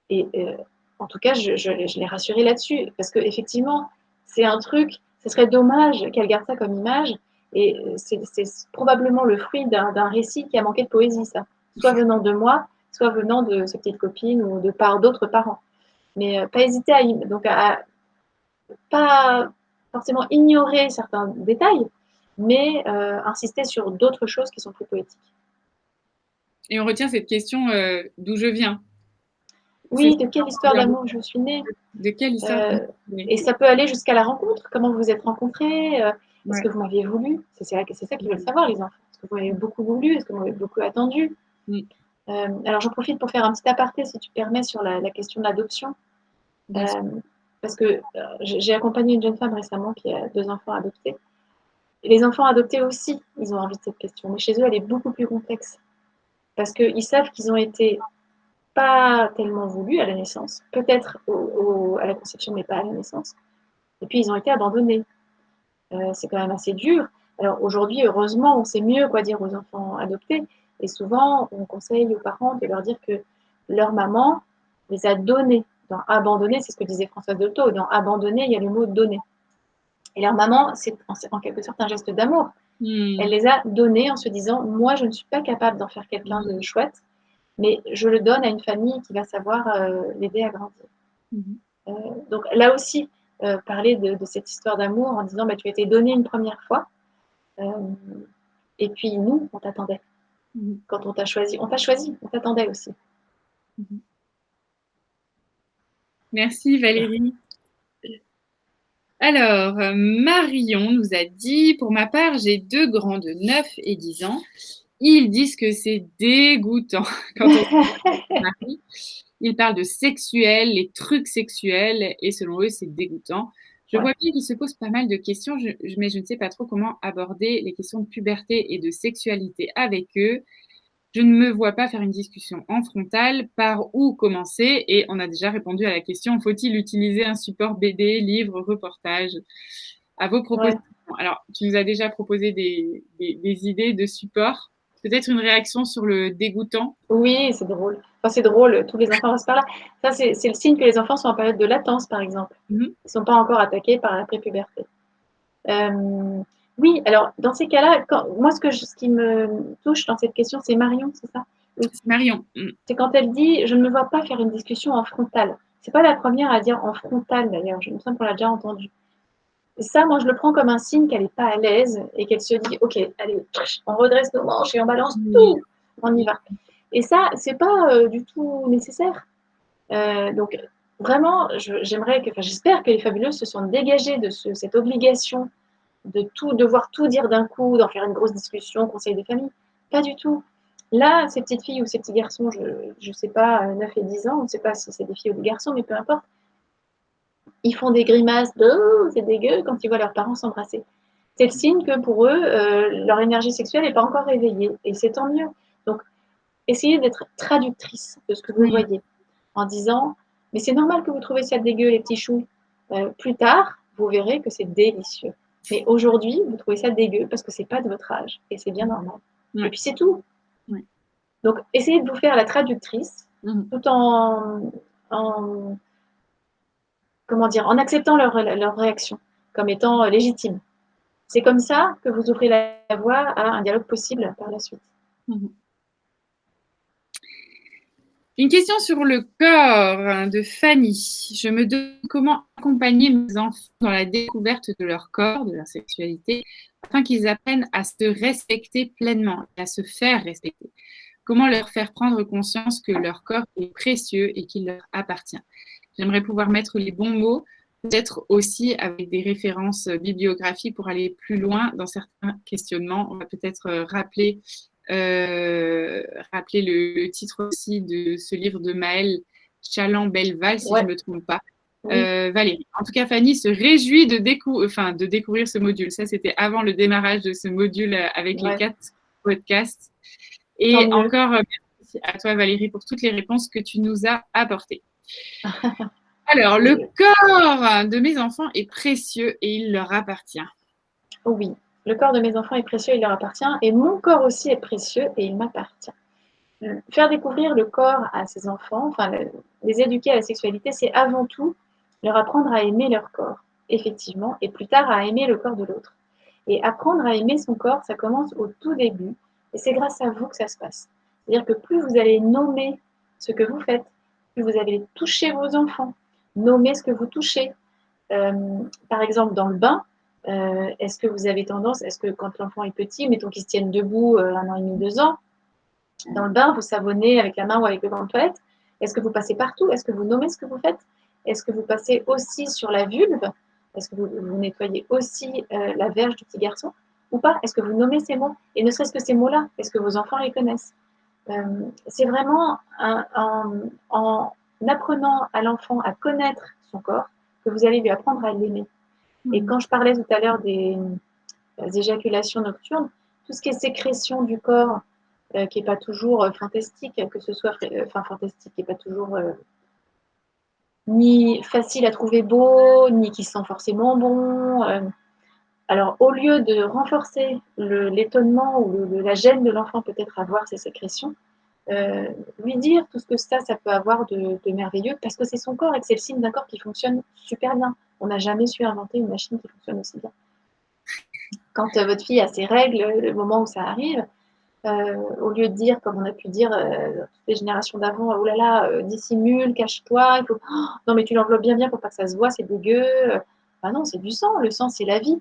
et en tout cas, je l'ai rassurée là-dessus, parce qu'effectivement, c'est un truc, ce serait dommage qu'elle garde ça comme image, et c'est probablement le fruit d'un récit qui a manqué de poésie, ça, soit venant de moi, soit venant de ses petites copines ou de par d'autres parents. Mais pas hésiter à pas forcément ignorer certains détails, mais insister sur d'autres choses qui sont plus poétiques.
Et on retient cette question d'où je viens.
Oui, de quelle histoire d'amour je suis née?
De quelle histoire
Et ça peut aller jusqu'à la rencontre. Comment vous vous êtes rencontrés? Est-ce
ouais.
que vous m'aviez voulu? C'est ça qu'ils veulent savoir, les enfants. Est-ce que vous m'avez beaucoup voulu? Est-ce que vous m'avez beaucoup attendu? Alors, j'en profite pour faire un petit aparté, si tu permets, sur la question de l'adoption. Parce que j'ai accompagné une jeune femme récemment qui a 2 enfants adoptés. Et les enfants adoptés aussi, ils ont envie de cette question. Mais chez eux, elle est beaucoup plus complexe. Parce qu'ils savent qu'ils ont été pas tellement voulus à la naissance, peut-être à la conception, mais pas à la naissance. Et puis, ils ont été abandonnés. C'est quand même assez dur. Alors aujourd'hui, heureusement, on sait mieux quoi dire aux enfants adoptés. Et souvent, on conseille aux parents de leur dire que leur maman les a donnés. Dans abandonner, c'est ce que disait Françoise Dolto. Dans abandonner, il y a le mot donner. Et leur maman, c'est en quelque sorte un geste d'amour. Elle les a donnés en se disant, moi, je ne suis pas capable d'en faire quelqu'un de chouette, mais je le donne à une famille qui va savoir l'aider à grandir. Donc là aussi, parler de cette histoire d'amour en disant, bah, tu as été donné une première fois, et puis nous, on t'attendait. Quand on t'a choisi, on t'attendait aussi.
Merci Valérie. Alors, Marion nous a dit, pour ma part, j'ai 2 grands de 9 et 10 ans. Ils disent que c'est dégoûtant quand on marie. Ils parlent de sexuel, les trucs sexuels, et selon eux, c'est dégoûtant. Je vois bien qu'ils se posent pas mal de questions, mais je ne sais pas trop comment aborder les questions de puberté et de sexualité avec eux. Je ne me vois pas faire une discussion en frontal, par où commencer? Et on a déjà répondu à la question, faut-il utiliser un support BD, livre, reportage? À vos propositions. Alors, tu nous as déjà proposé des idées de support. Peut-être une réaction sur le dégoûtant?
Oui, c'est drôle. Enfin, c'est drôle, tous les enfants passent par là. Ça, c'est le signe que les enfants sont en période de latence, par exemple. Ils ne sont pas encore attaqués par la prépuberté. Oui, alors, dans ces cas-là, moi, ce qui me touche dans cette question, c'est Marion, c'est ça? Oui.
C'est Marion.
C'est quand elle dit, je ne me vois pas faire une discussion en frontal. C'est pas la première à dire en frontal, d'ailleurs. Je me sens qu'on l'a déjà entendu. Et ça, moi, je le prends comme un signe qu'elle n'est pas à l'aise et qu'elle se dit, OK, allez, on redresse nos manches et on balance tout. On y va. Et ça, c'est pas du tout nécessaire. Donc, vraiment, j'espère que les fabuleuses se sont dégagées de cette obligation de devoir tout dire d'un coup, d'en faire une grosse discussion, conseil de famille. Pas du tout. Là, ces petites filles ou ces petits garçons, je ne sais pas, 9 et 10 ans, on ne sait pas si c'est des filles ou des garçons, mais peu importe, ils font des grimaces de oh, c'est dégueu quand ils voient leurs parents s'embrasser. C'est le signe que pour eux, leur énergie sexuelle n'est pas encore réveillée. Et c'est tant mieux. Donc, essayez d'être traductrice de ce que vous voyez en disant mais c'est normal que vous trouvez ça dégueu, les petits choux. Plus tard, vous verrez que c'est délicieux. Mais aujourd'hui, vous trouvez ça dégueu parce que c'est pas de votre âge et c'est bien normal. Et puis c'est tout. Donc, essayez de vous faire la traductrice tout en comment dire, en acceptant leur réaction comme étant légitime. C'est comme ça que vous ouvrez la voie à un dialogue possible par la suite.
Une question sur le corps de Fanny. Je me demande comment accompagner mes enfants dans la découverte de leur corps, de leur sexualité, afin qu'ils apprennent à se respecter pleinement, à se faire respecter. Comment leur faire prendre conscience que leur corps est précieux et qu'il leur appartient. J'aimerais pouvoir mettre les bons mots peut-être aussi avec des références bibliographiques pour aller plus loin dans certains questionnements. On va peut-être rappeler le titre aussi de ce livre de Maëlle Chaland-Belval, si je ne me trompe pas.
Oui.
Valérie. En tout cas, Fanny se réjouit de découvrir ce module. Ça, c'était avant le démarrage de ce module avec les 4 podcasts. Et encore, merci à toi, Valérie, pour toutes les réponses que tu nous as apportées. Alors, le corps de mes enfants est précieux et il leur appartient.
Oui, le corps de mes enfants est précieux, il leur appartient. Et mon corps aussi est précieux et il m'appartient. Faire découvrir le corps à ses enfants, enfin, les éduquer à la sexualité, c'est avant tout leur apprendre à aimer leur corps, effectivement, et plus tard à aimer le corps de l'autre. Et apprendre à aimer son corps, ça commence au tout début, et c'est grâce à vous que ça se passe. C'est-à-dire que plus vous allez nommer ce que vous faites, plus vous allez toucher vos enfants, nommer ce que vous touchez. Par exemple, dans le bain, est-ce que vous avez tendance, est-ce que quand l'enfant est petit, mettons qu'il se tienne debout 1 an et demi, 2 ans, dans le bain, vous savonnez avec la main ou avec le gant de toilette. Est-ce que vous passez partout? Est-ce que vous nommez ce que vous faites? Est-ce que vous passez aussi sur la vulve? Est-ce que vous nettoyez aussi la verge du petit garçon ou pas? Est-ce que vous nommez ces mots? Et ne serait-ce que ces mots-là, est-ce que vos enfants les connaissent? C'est vraiment en apprenant à l'enfant à connaître son corps que vous allez lui apprendre à l'aimer. Et quand je parlais tout à l'heure des éjaculations nocturnes, tout ce qui est sécrétion du corps, qui n'est pas toujours fantastique, que ce soit fantastique, qui n'est pas toujours ni facile à trouver beau, ni qui sent forcément bon. Alors, au lieu de renforcer l'étonnement ou la gêne de l'enfant peut-être à voir ces sécrétions, lui dire tout ce que ça peut avoir de merveilleux, parce que c'est son corps et que c'est le signe d'un corps qui fonctionne super bien. On n'a jamais su inventer une machine qui fonctionne aussi bien. Quand votre fille a ses règles, le moment où ça arrive, au lieu de dire, comme on a pu dire toutes les générations d'avant, oh là là, dissimule, cache-toi, il faut... oh, non mais tu l'enveloppes bien bien pour pas que ça se voit, c'est dégueu. Bah non, c'est du sang, le sang c'est la vie.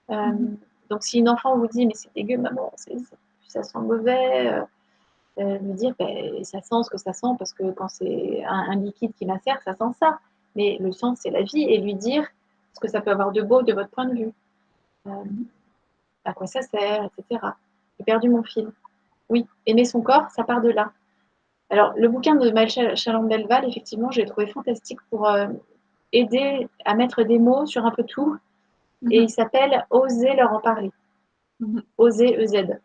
Donc si une enfant vous dit mais c'est dégueu maman, ça sent mauvais, lui dire ben, ça sent ce que ça sent parce que quand c'est un liquide qui macère, ça sent ça. Mais le sang c'est la vie et lui dire ce que ça peut avoir de beau de votre point de vue. À quoi ça sert, etc. J'ai perdu mon fil. Oui, aimer son corps, ça part de là. Alors, le bouquin de Maëlle Chaland-Belval, effectivement, je l'ai trouvé fantastique pour aider à mettre des mots sur un peu tout. Et il s'appelle Oser leur en parler. Oser, EZ.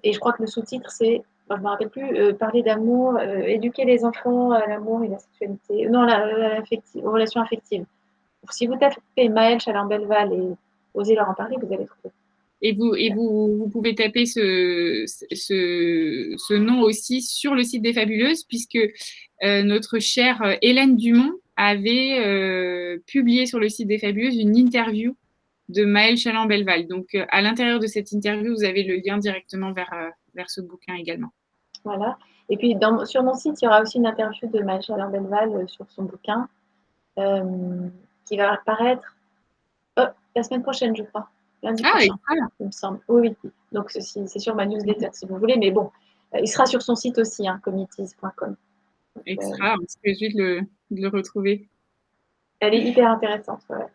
Et je crois que le sous-titre, c'est, je ne me rappelle plus, parler d'amour, éduquer les enfants à l'amour et la sexualité. Non, aux relations affectives. Si vous tapez Maëlle Chaland-Belval et Oser leur en parler, vous allez trouver.
Et vous pouvez taper ce nom aussi sur le site des Fabuleuses, puisque notre chère Hélène Dumont avait publié sur le site des Fabuleuses une interview de Maëlle Chaland-Belval. Donc, à l'intérieur de cette interview, vous avez le lien directement vers ce bouquin également.
Voilà. Et puis, sur mon site, il y aura aussi une interview de Maëlle Chaland-Belval sur son bouquin qui va apparaître la semaine prochaine, je crois. Lundi prochain, il me semble. Oui, oui. Donc, c'est sur ma newsletter, si vous voulez. Mais bon, il sera sur son site aussi, committees.com.
Extra, on se réjouit de le retrouver.
Elle est hyper intéressante. Ouais.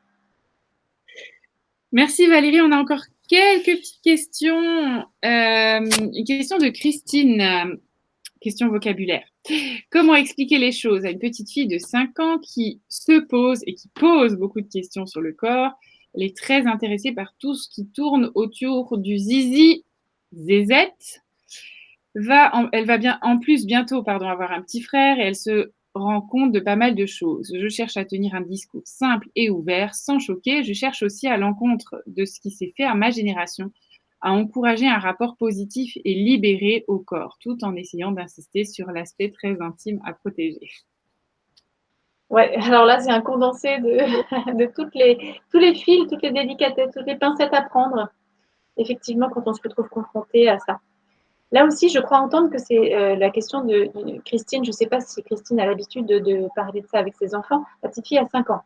Merci Valérie. On a encore quelques petites questions. Une question de Christine. Question vocabulaire. Comment expliquer les choses à une petite fille de 5 ans qui se pose et qui pose beaucoup de questions sur le corps? Elle est très intéressée par tout ce qui tourne autour du zizi, zézette. Elle va bien, en plus bientôt avoir un petit frère et elle se rend compte de pas mal de choses. Je cherche à tenir un discours simple et ouvert, sans choquer. Je cherche aussi à l'encontre de ce qui s'est fait à ma génération, à encourager un rapport positif et libéré au corps, tout en essayant d'insister sur l'aspect très intime à protéger.
Ouais, alors là, c'est un condensé de tous les fils, toutes les délicatesses, toutes les pincettes à prendre, effectivement, quand on se retrouve confronté à ça. Là aussi, je crois entendre que c'est la question de Christine. Je ne sais pas si Christine a l'habitude de parler de ça avec ses enfants. La petite fille a 5 ans.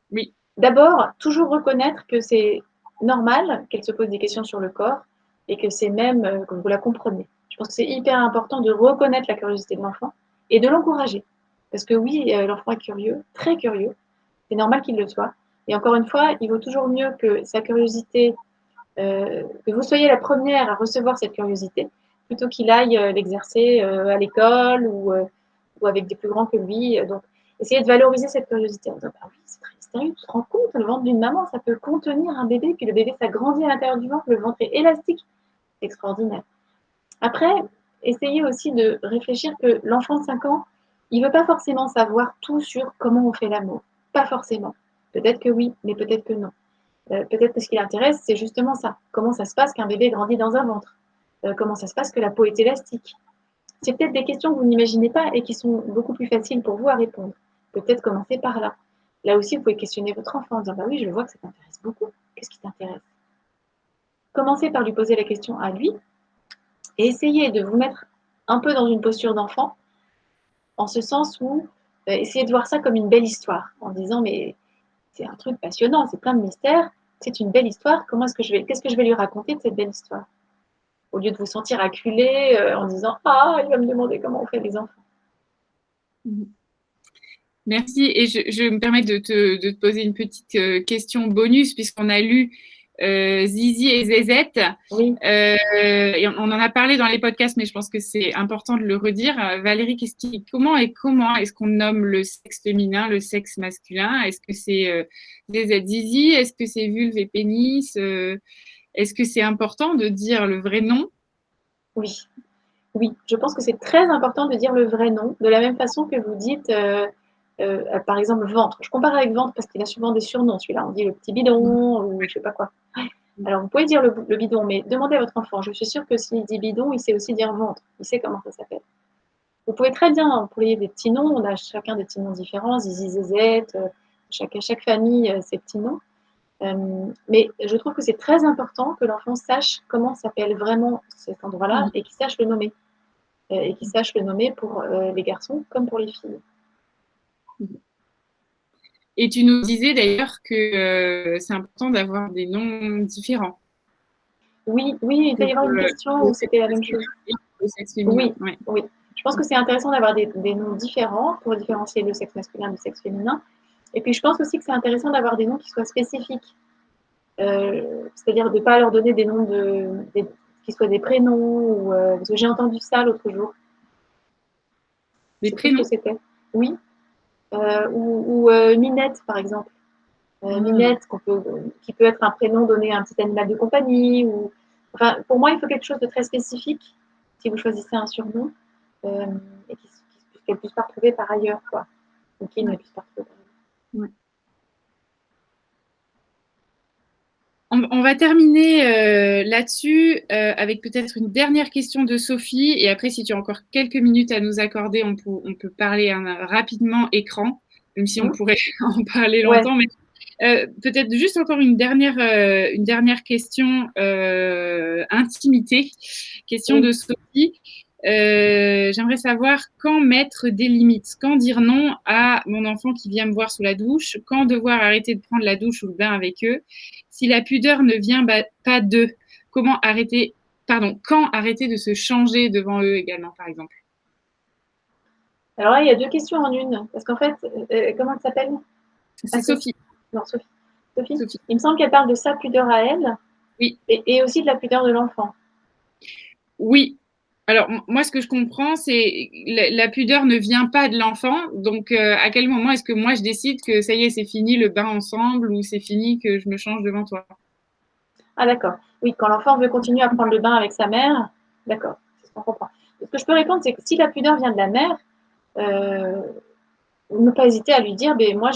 Oui.
D'abord, toujours reconnaître que c'est normal qu'elle se pose des questions sur le corps et que c'est même que vous la comprenez. Je pense que c'est hyper important de reconnaître la curiosité de l'enfant et de l'encourager. Parce que oui, l'enfant est curieux, très curieux. C'est normal qu'il le soit. Et encore une fois, il vaut toujours mieux que sa curiosité, que vous soyez la première à recevoir cette curiosité, plutôt qu'il aille l'exercer à l'école ou avec des plus grands que lui. Donc, essayez de valoriser cette curiosité en disant, bah oui, c'est très mystérieux, tu te rends compte, le ventre d'une maman, ça peut contenir un bébé, puis le bébé, ça grandit à l'intérieur du ventre, le ventre est élastique. C'est extraordinaire. Après, essayez aussi de réfléchir que l'enfant de 5 ans, il ne veut pas forcément savoir tout sur comment on fait l'amour. Pas forcément. Peut-être que oui, mais peut-être que non. Peut-être que ce qui l'intéresse, c'est justement ça. Comment ça se passe qu'un bébé grandit dans un ventre? Comment ça se passe que la peau est élastique? C'est peut-être des questions que vous n'imaginez pas et qui sont beaucoup plus faciles pour vous à répondre. Peut-être commencer par là. Là aussi, vous pouvez questionner votre enfant en disant, bah oui, je vois que ça t'intéresse beaucoup. Qu'est-ce qui t'intéresse? Commencez par lui poser la question à lui et essayez de vous mettre un peu dans une posture d'enfant, en ce sens où essayez de voir ça comme une belle histoire, en disant, mais c'est un truc passionnant, c'est plein de mystères, c'est une belle histoire, qu'est-ce que je vais lui raconter de cette belle histoire? Au lieu de vous sentir acculé en disant, ah, il va me demander comment on fait les enfants.
Merci. Et je me permets de te poser une petite question bonus, puisqu'on a lu Zizi et Zézette.
Oui.
Et on en a parlé dans les podcasts, mais je pense que c'est important de le redire. Valérie, comment est-ce qu'on nomme le sexe féminin, le sexe masculin? Est-ce que c'est Zézette, Zizi? Est-ce que c'est vulve et pénis? Est-ce que c'est important de dire le vrai nom?
Oui. Oui, je pense que c'est très important de dire le vrai nom, de la même façon que vous dites, par exemple, ventre. Je compare avec ventre parce qu'il a souvent des surnoms, celui-là. On dit le petit bidon ou je sais pas quoi. Alors, vous pouvez dire le bidon, mais demandez à votre enfant. Je suis sûre que s'il dit bidon, il sait aussi dire ventre. Il sait comment ça s'appelle. Vous pouvez très bien employer des petits noms. On a chacun des petits noms différents, Zizi, Zézette, chaque famille, ses petits noms. Mais je trouve que c'est très important que l'enfant sache comment s'appelle vraiment cet endroit-là et qu'il sache le nommer. Et qu'il sache le nommer pour les garçons comme pour les filles.
Et tu nous disais d'ailleurs que c'est important d'avoir des noms différents.
Oui, oui, il va y avoir une question où c'était la même chose.
Le sexe féminin,
Oui,
ouais.
oui. Je pense que c'est intéressant d'avoir des noms différents pour différencier le sexe masculin du sexe féminin. Et puis, je pense aussi que c'est intéressant d'avoir des noms qui soient spécifiques. C'est-à-dire de ne pas leur donner des noms qui soient des prénoms. Ou, parce que j'ai entendu ça l'autre jour.
Des
Je sais plus ce que
prénoms?
c'était. Oui. Ou Minette, par exemple. Minette, qui peut être un prénom donné à un petit animal de compagnie. Enfin, pour moi, il faut quelque chose de très spécifique si vous choisissez un surnom et qu'elle ne puisse pas retrouver par ailleurs, quoi. Ou qu'il ne puisse pas retrouver par ailleurs.
Ouais. On va terminer là-dessus avec peut-être une dernière question de Sophie. Et après, si tu as encore quelques minutes à nous accorder, on peut parler rapidement écran, même si on pourrait en parler longtemps. Ouais. Mais peut-être juste encore une dernière question intimité. Question de Sophie. J'aimerais savoir quand mettre des limites, quand dire non à mon enfant qui vient me voir sous la douche, quand devoir arrêter de prendre la douche ou le bain avec eux. Si la pudeur ne vient pas d'eux, quand arrêter de se changer devant eux également, par exemple?
Alors là, il y a 2 questions en une. Parce qu'en fait, comment elle s'appelle?
C'est Sophie.
Non, Sophie. Sophie. Il me semble qu'elle parle de sa pudeur à elle.
Oui.
Et aussi de la pudeur de l'enfant.
Oui. Alors, moi, ce que je comprends, c'est la pudeur ne vient pas de l'enfant. Donc, à quel moment est-ce que moi, je décide que ça y est, c'est fini le bain ensemble ou c'est fini que je me change devant toi?
Ah, d'accord. Oui, quand l'enfant veut continuer à prendre le bain avec sa mère, d'accord, c'est ce qu'on comprend. Ce que je peux répondre, c'est que si la pudeur vient de la mère, ne pas hésiter à lui dire, ben moi,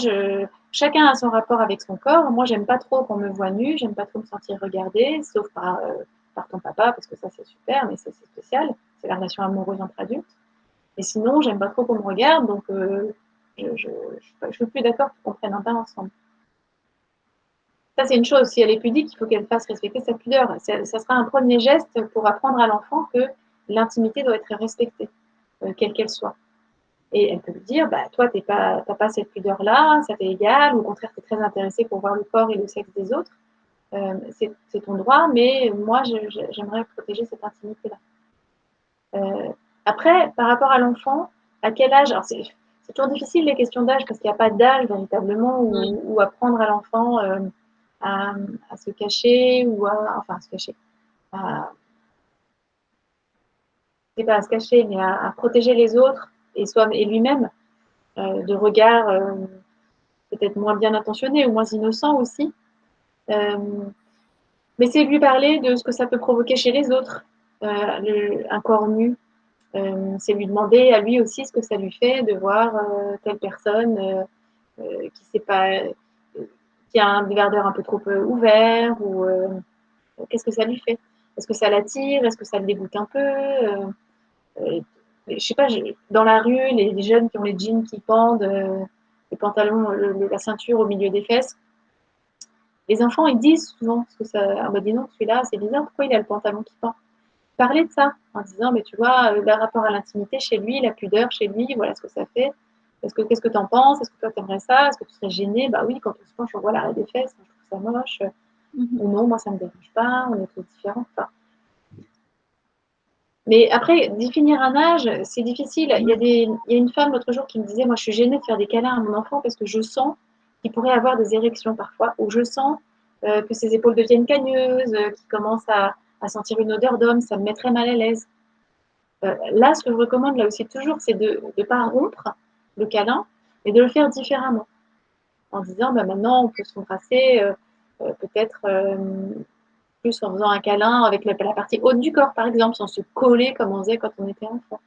chacun a son rapport avec son corps. Moi, j'aime pas trop qu'on me voit nue, j'aime pas trop me sentir regardée, sauf par ton papa, parce que ça, c'est super, mais ça, c'est spécial. C'est la relation amoureuse entre adultes. Et sinon, j'aime pas trop qu'on me regarde, donc je suis plus d'accord qu'on prenne un bain ensemble. Ça, c'est une chose. Si elle est pudique, il faut qu'elle fasse respecter sa pudeur. Ça sera un premier geste pour apprendre à l'enfant que l'intimité doit être respectée, quelle qu'elle soit. Et elle peut lui dire, bah, toi, t'as pas cette pudeur-là, ça t'est égal, ou au contraire, tu es très intéressé pour voir le corps et le sexe des autres. C'est ton droit, mais moi, j'aimerais protéger cette intimité-là. Après, par rapport à l'enfant, à quel âge? Alors, c'est c'est toujours difficile les questions d'âge parce qu'il n'y a pas d'âge véritablement où apprendre à l'enfant à, à se cacher ou à se cacher, à, c'est pas à se cacher, mais à protéger les autres et lui-même de regards peut-être moins bien intentionnés ou moins innocents aussi. Euh, mais c'est lui parler de ce que ça peut provoquer chez les autres, un corps nu. C'est lui demander à lui aussi ce que ça lui fait de voir telle personne qui sait pas, qui a un débardeur un peu trop ouvert ou qu'est-ce que ça lui fait? Est-ce que ça l'attire? Est-ce que ça le dégoûte un peu? Je sais pas, dans la rue, les jeunes qui ont les jeans qui pendent, les pantalons, la ceinture au milieu des fesses, les enfants ils disent souvent parce que ça, ah bah dis donc celui-là c'est bizarre, pourquoi il a le pantalon qui pend? Parler de ça en disant mais tu vois le rapport à l'intimité chez lui, la pudeur chez lui, voilà ce que ça fait. Qu'est-ce que tu en penses? Est-ce que toi t'aimerais ça? Est-ce que tu serais gêné? Bah oui, quand on se penche, on voit l'arrêt des fesses, je trouve ça moche. Ou non, moi ça me dérange pas, on est tous différents. Enfin, mais après, définir un âge, c'est difficile. Il y a une femme l'autre jour qui me disait, moi je suis gênée de faire des câlins à mon enfant parce que je sens qu'il pourrait avoir des érections parfois, ou je sens que ses épaules deviennent cagneuses, qu'il commence à sentir une odeur d'homme, ça me mettrait mal à l'aise. Là, ce que je recommande là aussi toujours, c'est de ne pas rompre le câlin, mais de le faire différemment. En disant, bah, maintenant, on peut s'embrasser peut-être plus en faisant un câlin avec la partie haute du corps, par exemple, sans se coller comme on faisait quand on était enfant.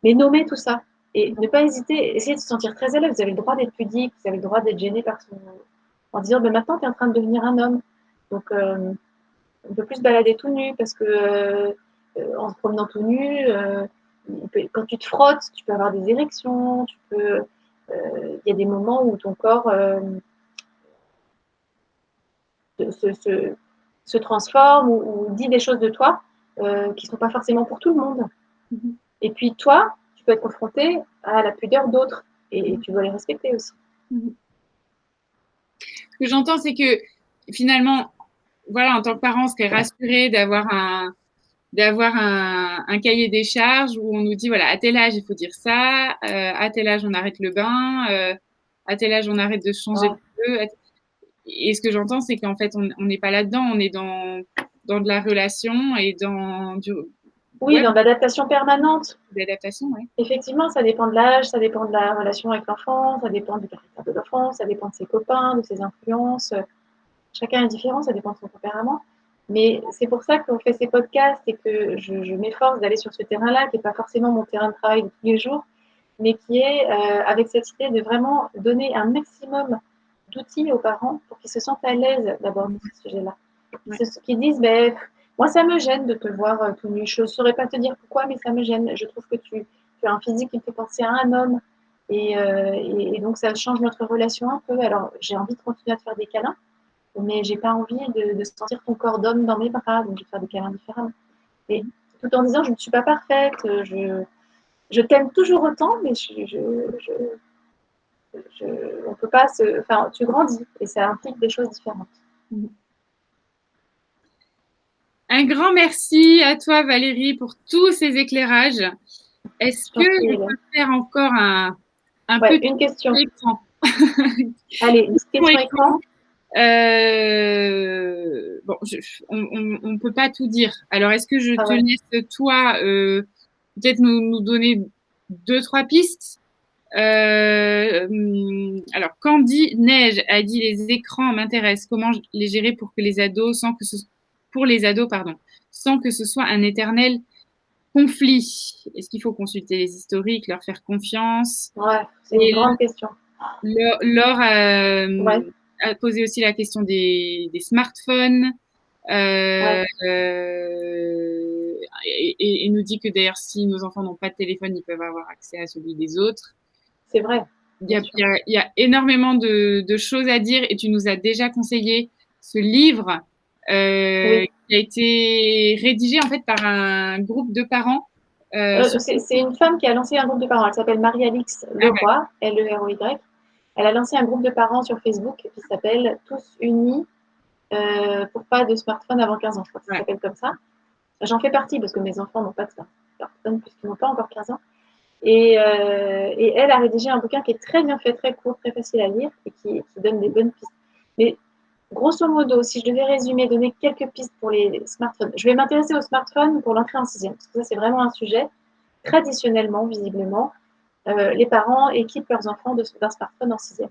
Mais nommer tout ça. Et ne pas hésiter, essayer de se sentir très à l'aise. Vous avez le droit d'être pudique, vous avez le droit d'être gêné par son. En disant, bah, maintenant, tu es en train de devenir un homme. Donc, on peut plus se balader tout nu parce que en se promenant tout nu, quand tu te frottes, tu peux avoir des érections, il y a des moments où ton corps se transforme ou dit des choses de toi qui ne sont pas forcément pour tout le monde. Et puis toi, tu peux être confronté à la pudeur d'autres et tu dois les respecter aussi.
Ce que j'entends, c'est que finalement, voilà, en tant que parent, on serait rassuré d'avoir un cahier des charges où on nous dit, voilà, à tel âge, il faut dire ça, à tel âge, on arrête le bain, à tel âge, on arrête de changer de cheveux. Et ce que j'entends, c'est qu'en fait, on n'est pas là-dedans, on est dans de la relation et dans
oui, dans l'adaptation permanente.
L'adaptation, oui.
Effectivement, ça dépend de l'âge, ça dépend de la relation avec l'enfant, ça dépend du caractère de l'enfant, ça dépend de ses copains, de ses influences. Chacun est différent, ça dépend de son tempérament. Mais c'est pour ça qu'on fait ces podcasts et que je m'efforce d'aller sur ce terrain-là, qui n'est pas forcément mon terrain de travail de tous les jours, mais qui est avec cette idée de vraiment donner un maximum d'outils aux parents pour qu'ils se sentent à l'aise d'aborder ce sujet-là. Ouais. Qu'ils disent, ben, moi ça me gêne de te voir tout nu. Je ne saurais pas te dire pourquoi, mais ça me gêne. Je trouve que tu as un physique qui me fait penser à un homme. Et donc ça change notre relation un peu. Alors j'ai envie de continuer à te faire des câlins, mais j'ai pas envie de sentir ton corps d'homme dans mes bras, donc je vais faire des câlins différemment. Et tout en disant, je ne suis pas parfaite, je t'aime toujours autant, mais on peut pas se. Enfin, tu grandis et ça implique des choses différentes.
Un grand merci à toi, Valérie, pour tous ces éclairages. Est-ce que on peut faire encore un
petit une question
écran?
Allez, une question écran.
Bon, on ne peut pas tout dire. Alors, est-ce que je te laisse, toi, peut-être nous donner 2-3 pistes? Alors, Candy Neige a dit les écrans m'intéressent. Comment les gérer pour que les ados, pour les ados, pardon, sans que ce soit un éternel conflit? Est-ce qu'il faut consulter les historiques, leur faire confiance?
Ouais, c'est une grande question.
Laure a posé aussi la question des smartphones. Et nous dit que d'ailleurs, si nos enfants n'ont pas de téléphone, ils peuvent avoir accès à celui des autres.
C'est vrai.
Il y a énormément de choses à dire et tu nous as déjà conseillé ce livre qui a été rédigé en fait par un groupe de parents.
C'est une femme qui a lancé un groupe de parents. Elle s'appelle Marie-Alix Leroy, Leroy. Elle a lancé un groupe de parents sur Facebook qui s'appelle Tous Unis pour pas de smartphone avant 15 ans. Je crois que ça s'appelle comme ça. J'en fais partie parce que mes enfants n'ont pas de smartphone puisqu'ils n'ont pas encore 15 ans. Et elle a rédigé un bouquin qui est très bien fait, très court, très facile à lire et qui donne des bonnes pistes. Mais grosso modo, si je devais résumer, donner quelques pistes pour les smartphones, je vais m'intéresser aux smartphones pour l'entrée en sixième, parce que ça, c'est vraiment un sujet. Traditionnellement, visiblement, les parents équipent leurs enfants d'un smartphone en sixième.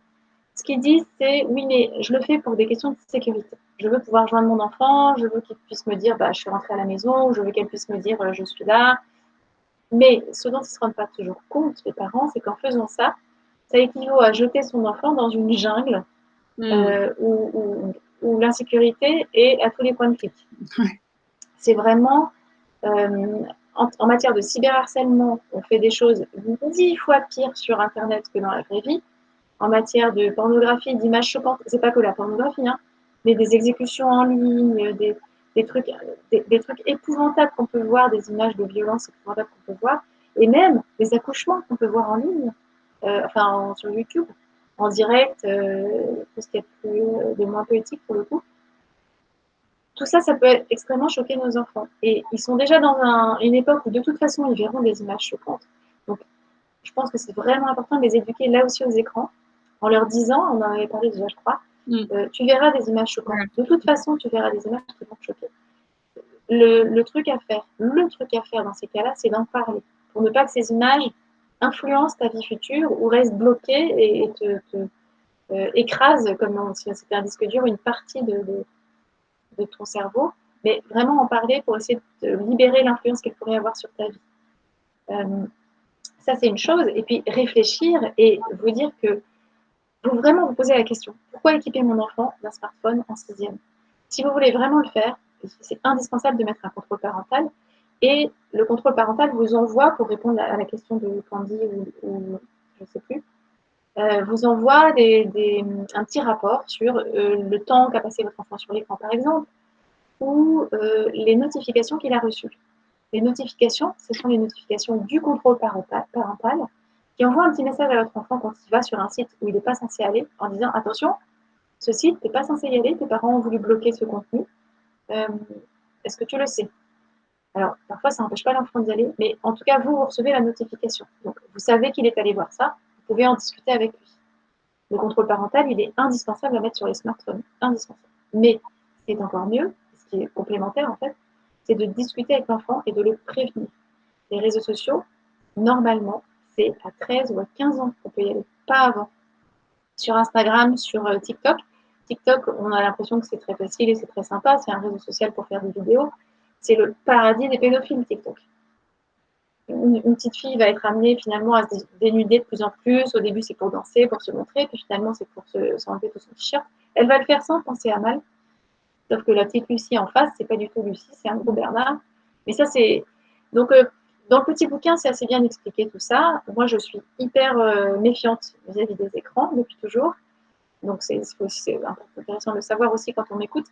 Ce qu'ils disent, c'est oui, mais je le fais pour des questions de sécurité. Je veux pouvoir joindre mon enfant, je veux qu'il puisse me dire je suis rentrée à la maison, je veux qu'elle puisse me dire je suis là. Mais ce dont ils ne se rendent pas toujours compte, les parents, c'est qu'en faisant ça, ça équivaut à jeter son enfant dans une jungle où l'insécurité est à tous les points de clic.
Ouais.
C'est vraiment, en matière de cyberharcèlement, on fait des choses 10 fois pires sur Internet que dans la vraie vie. En matière de pornographie, d'images choquantes, c'est pas que la pornographie, hein, mais des exécutions en ligne, des trucs épouvantables qu'on peut voir, des images de violence épouvantables qu'on peut voir, et même des accouchements qu'on peut voir en ligne, sur YouTube, en direct, tout ce qui est de moins poétique pour le coup. Tout ça, ça peut extrêmement choquer nos enfants. Et ils sont déjà dans une époque où de toute façon, ils verront des images choquantes. Donc, je pense que c'est vraiment important de les éduquer là aussi aux écrans, en leur disant, on en avait parlé déjà, je crois, tu verras des images choquantes. De toute façon, tu verras des images qui vont te choquer. Le truc à faire dans ces cas-là, c'est d'en parler, pour ne pas que ces images influencent ta vie future ou restent bloquées et te écrasent, comme si c'était un disque dur, une partie de ton cerveau, mais vraiment en parler pour essayer de libérer l'influence qu'elle pourrait avoir sur ta vie. Ça, c'est une chose. Et puis, réfléchir et vous dire que vous vraiment vous posez la question, pourquoi équiper mon enfant d'un smartphone en sixième? Si vous voulez vraiment le faire, c'est indispensable de mettre un contrôle parental. Et le contrôle parental vous envoie, pour répondre à la question de Candy ou je ne sais plus, vous envoie un petit rapport sur le temps qu'a passé votre enfant sur l'écran, par exemple, ou les notifications qu'il a reçues. Les notifications, ce sont les notifications du contrôle parental qui envoie un petit message à votre enfant quand il va sur un site où il n'est pas censé aller en disant attention, ce site, tu n'es pas censé y aller, tes parents ont voulu bloquer ce contenu. Est-ce que tu le sais? Alors, parfois, ça n'empêche pas l'enfant d'y aller, mais en tout cas, vous recevez la notification. Donc, vous savez qu'il est allé voir ça, vous pouvez en discuter avec lui. Le contrôle parental, il est indispensable à mettre sur les smartphones. Indispensable. Mais ce qui est encore mieux, ce qui est complémentaire en fait, c'est de discuter avec l'enfant et de le prévenir. Les réseaux sociaux, normalement, c'est à 13 ou à 15 ans qu'on peut y aller, pas avant. Sur Instagram, sur TikTok, on a l'impression que c'est très facile et c'est très sympa, c'est un réseau social pour faire des vidéos. C'est le paradis des pédophiles, TikTok. Une petite fille va être amenée finalement à se dénuder de plus en plus. Au début, c'est pour danser, pour se montrer, puis finalement, c'est pour s'enlever tout son t-shirt. Elle va le faire sans penser à mal. Sauf que la petite Lucie en face, c'est pas du tout Lucie, c'est un gros Bernard. Mais ça, c'est. Donc, dans le petit bouquin, c'est assez bien expliqué tout ça. Moi, je suis hyper méfiante vis-à-vis des écrans depuis toujours. Donc, c'est intéressant de le savoir aussi quand on m'écoute.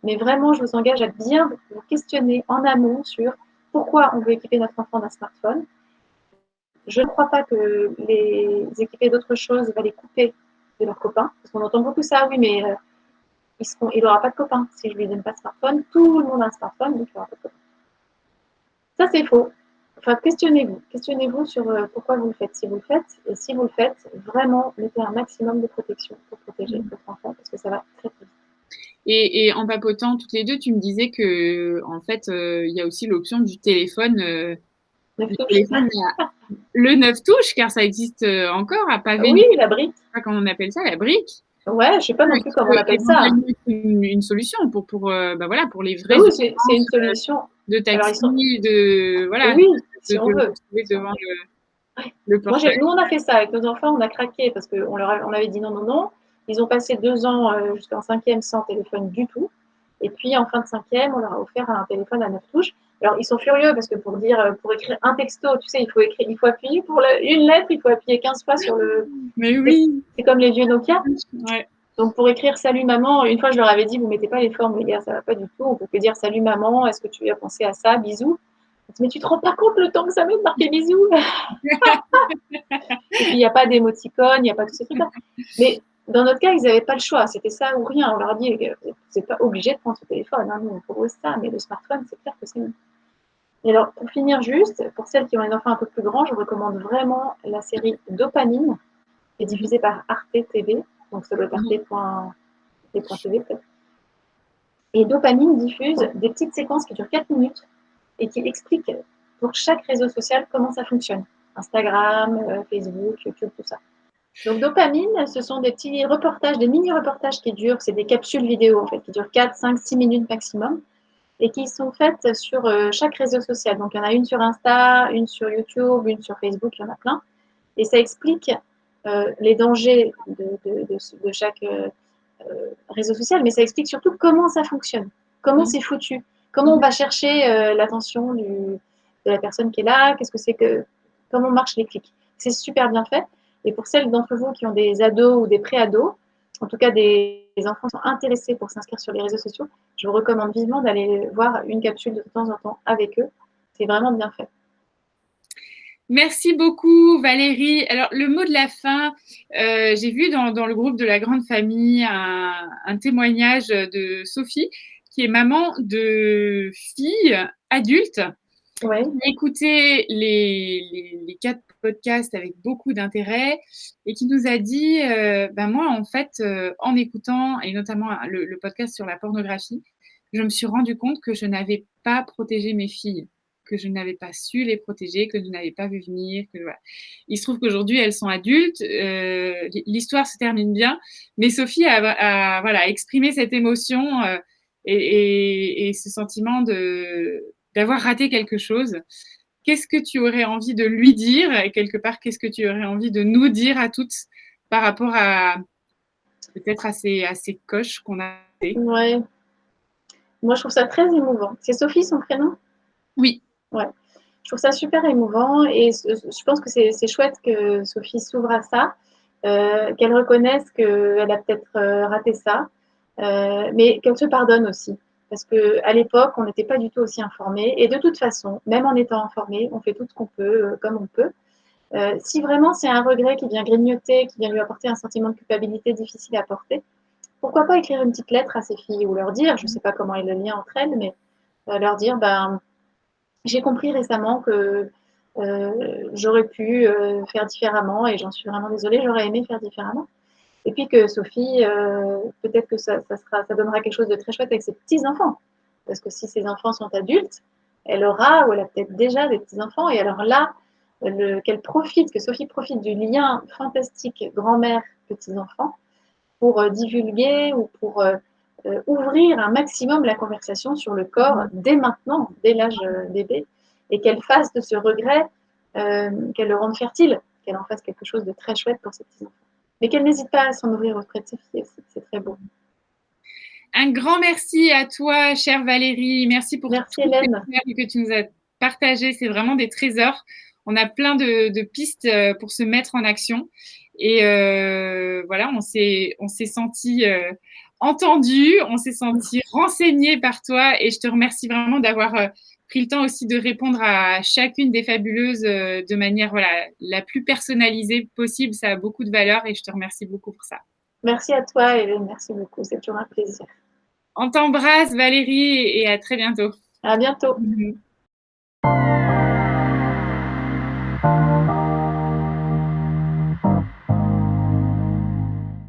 Mais vraiment, je vous engage à bien vous questionner en amont sur pourquoi on veut équiper notre enfant d'un smartphone. Je ne crois pas que les équiper d'autres choses va les couper de leurs copains. Parce qu'on entend beaucoup ça, oui, mais il n'aura pas de copains si je ne lui donne pas de smartphone. Tout le monde a un smartphone, donc il n'aura pas de copains. Ça, c'est faux. Enfin, questionnez-vous. Questionnez-vous sur pourquoi vous le faites, si vous le faites. Et si vous le faites, vraiment, mettez un maximum de protection pour protéger votre enfant, parce que ça va très, très vite.
Et en papotant toutes les deux, tu me disais que en fait, il y a aussi l'option du téléphone. Le téléphone, le 9 touches, car ça existe encore à pavé.
Oui, la brique.
Je sais pas comment on appelle ça, la brique.
Ouais, je sais pas non plus comment on appelle ça.
Une solution pour voilà, pour les vrais.
Oui, c'est une solution.
De taxi,
Alors,
de voilà.
Oui, si on veut.
Devant le
portail. Nous, on a fait ça avec nos enfants, on a craqué parce qu'on on avait dit non, non, non. Ils ont passé 2 ans jusqu'en 5e sans téléphone du tout. Et puis, en fin de 5e, on leur a offert un téléphone à 9 touches. Alors, ils sont furieux parce que pour écrire un texto, tu sais, il faut appuyer pour une lettre, il faut appuyer 15 fois sur le.
Mais oui.
C'est comme les vieux Nokia.
Ouais.
Donc, pour écrire salut maman, une fois, je leur avais dit, vous mettez pas les formes, les gars, ça va pas du tout. On peut que dire salut maman, est-ce que tu as pensé à ça, bisous. Mais tu te rends pas compte le temps que ça met de marquer bisous. Et puis, il n'y a pas d'émoticône, il n'y a pas tous ces trucs-là. Mais dans notre cas, ils n'avaient pas le choix. C'était ça ou rien. On leur a dit, vous n'êtes pas obligé de prendre ce téléphone. Hein. Nous, on propose ça, mais le smartphone, c'est clair que c'est mieux. Et alors, pour finir juste, pour celles qui ont les enfants un peu plus grands, je recommande vraiment la série Dopamine, qui est diffusée par Arte TV, donc ça doit être arte.tv peut-être. Et Dopamine diffuse des petites séquences qui durent 4 minutes et qui expliquent pour chaque réseau social comment ça fonctionne. Instagram, Facebook, YouTube, tout ça. Donc Dopamine, ce sont des petits reportages, des mini-reportages qui durent, c'est des capsules vidéo en fait, qui durent 4, 5, 6 minutes maximum et qui sont faites sur chaque réseau social. Donc il y en a une sur Insta, une sur YouTube, une sur Facebook, il y en a plein. Et ça explique les dangers de chaque réseau social, mais ça explique surtout comment ça fonctionne, comment c'est foutu, comment on va chercher l'attention de la personne qui est là, qu'est-ce que c'est que, comment marchent les clics. C'est super bien fait. Et pour celles d'entre vous qui ont des ados ou des pré-ados, en tout cas des enfants qui sont intéressés pour s'inscrire sur les réseaux sociaux, je vous recommande vivement d'aller voir une capsule de temps en temps avec eux. C'est vraiment bien fait.
Merci beaucoup, Valérie. Alors, le mot de la fin, j'ai vu dans le groupe de la grande famille un témoignage de Sophie, qui est maman de filles adultes,
Ouais.
qui a écouté les 4 podcasts avec beaucoup d'intérêt et qui nous a dit, ben moi, en fait, en écoutant, et notamment le podcast sur la pornographie, je me suis rendu compte que je n'avais pas protégé mes filles, que je n'avais pas su les protéger, que je n'avais pas vu venir. Voilà. Il se trouve qu'aujourd'hui, elles sont adultes, l'histoire se termine bien, mais Sophie a voilà, exprimé cette émotion et ce sentiment d'avoir raté quelque chose. Qu'est-ce que tu aurais envie de lui dire et quelque part, qu'est-ce que tu aurais envie de nous dire à toutes par rapport à peut-être à ces coches qu'on a fait?
Ouais. Moi, je trouve ça très émouvant. C'est Sophie, son prénom?
Oui.
Ouais. Je trouve ça super émouvant et je pense que c'est chouette que Sophie s'ouvre à ça, qu'elle reconnaisse qu'elle a peut-être raté ça, mais qu'elle se pardonne aussi. Parce qu'à l'époque, on n'était pas du tout aussi informés. Et de toute façon, même en étant informés, on fait tout ce qu'on peut, comme on peut. Si vraiment c'est un regret qui vient grignoter, qui vient lui apporter un sentiment de culpabilité difficile à porter, pourquoi pas écrire une petite lettre à ses filles ou leur dire, je ne sais pas comment est le lien entre elles, mais leur dire, ben, j'ai compris récemment que j'aurais pu faire différemment et j'en suis vraiment désolée, j'aurais aimé faire différemment. Et puis que Sophie, peut-être que ça donnera quelque chose de très chouette avec ses petits-enfants. Parce que si ses enfants sont adultes, elle aura ou elle a peut-être déjà des petits-enfants. Et alors là, qu'elle profite, que Sophie profite du lien fantastique grand-mère-petits-enfants pour divulguer ou pour ouvrir un maximum la conversation sur le corps dès maintenant, dès l'âge bébé, et qu'elle fasse de ce regret, qu'elle le rende fertile, qu'elle en fasse quelque chose de très chouette pour ses petits-enfants. Mais qu'elle n'hésite pas à s'en ouvrir auprès de ses filles aussi, c'est très beau.
Un grand merci à toi, chère Valérie. Merci pour
Merci
toutes
Hélène.
les que tu nous as partagées. C'est vraiment des trésors. On a plein de pistes pour se mettre en action. Et voilà, on s'est senti entendu, on s'est senti renseigné par toi. Et je te remercie vraiment d'avoir pris le temps aussi de répondre à chacune des fabuleuses de manière voilà, la plus personnalisée possible. Ça a beaucoup de valeur et je te remercie beaucoup pour ça.
Merci à toi Hélène, merci beaucoup, c'est toujours un plaisir.
On t'embrasse Valérie et à très bientôt.
À bientôt.